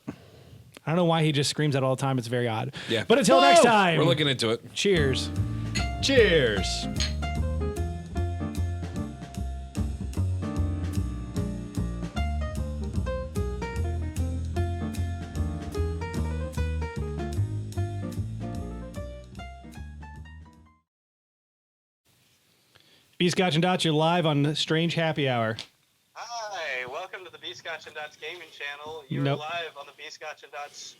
Speaker 1: I don't know why he just screams that all the time. It's very odd.
Speaker 2: Yeah.
Speaker 1: But until
Speaker 3: Whoa!
Speaker 1: next time,
Speaker 2: We're looking into it.
Speaker 1: cheers.
Speaker 3: Cheers.
Speaker 1: B Scotch and Dots, you're live on Strange Happy Hour.
Speaker 4: Hi, welcome to the B Scotch and Dots gaming channel. You're
Speaker 1: Nope.
Speaker 4: live on the B Scotch and Dots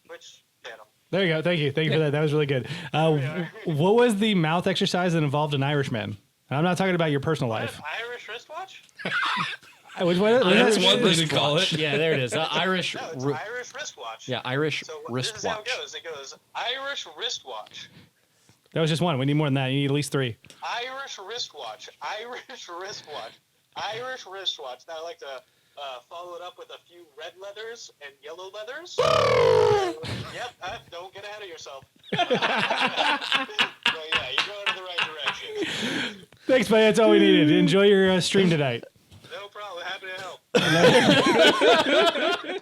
Speaker 4: Twitch channel.
Speaker 1: There you go. Thank you. Thank you for that. That was really good. What was the mouth exercise that involved an Irishman? And I'm not talking about your personal life.
Speaker 4: Irish wristwatch?
Speaker 1: Which one?
Speaker 2: That's
Speaker 1: Irish
Speaker 2: one thing to
Speaker 1: wristwatch.
Speaker 2: call it.
Speaker 3: Yeah, there it is. Irish.
Speaker 4: No, it's
Speaker 3: ri-
Speaker 4: Irish wristwatch.
Speaker 3: yeah, Irish
Speaker 4: So this is how it
Speaker 3: wristwatch.
Speaker 4: goes. It goes Irish wristwatch.
Speaker 1: That was just one. We need more than that. You need at least three.
Speaker 4: Irish wristwatch. Irish wristwatch. Irish wristwatch. Now I like to follow it up with a few red leathers and yellow leathers. Yep. Don't get ahead of yourself. So yeah, you're going in the right direction.
Speaker 1: Thanks, buddy. That's all we needed. Enjoy your stream tonight.
Speaker 4: No problem. Happy to help.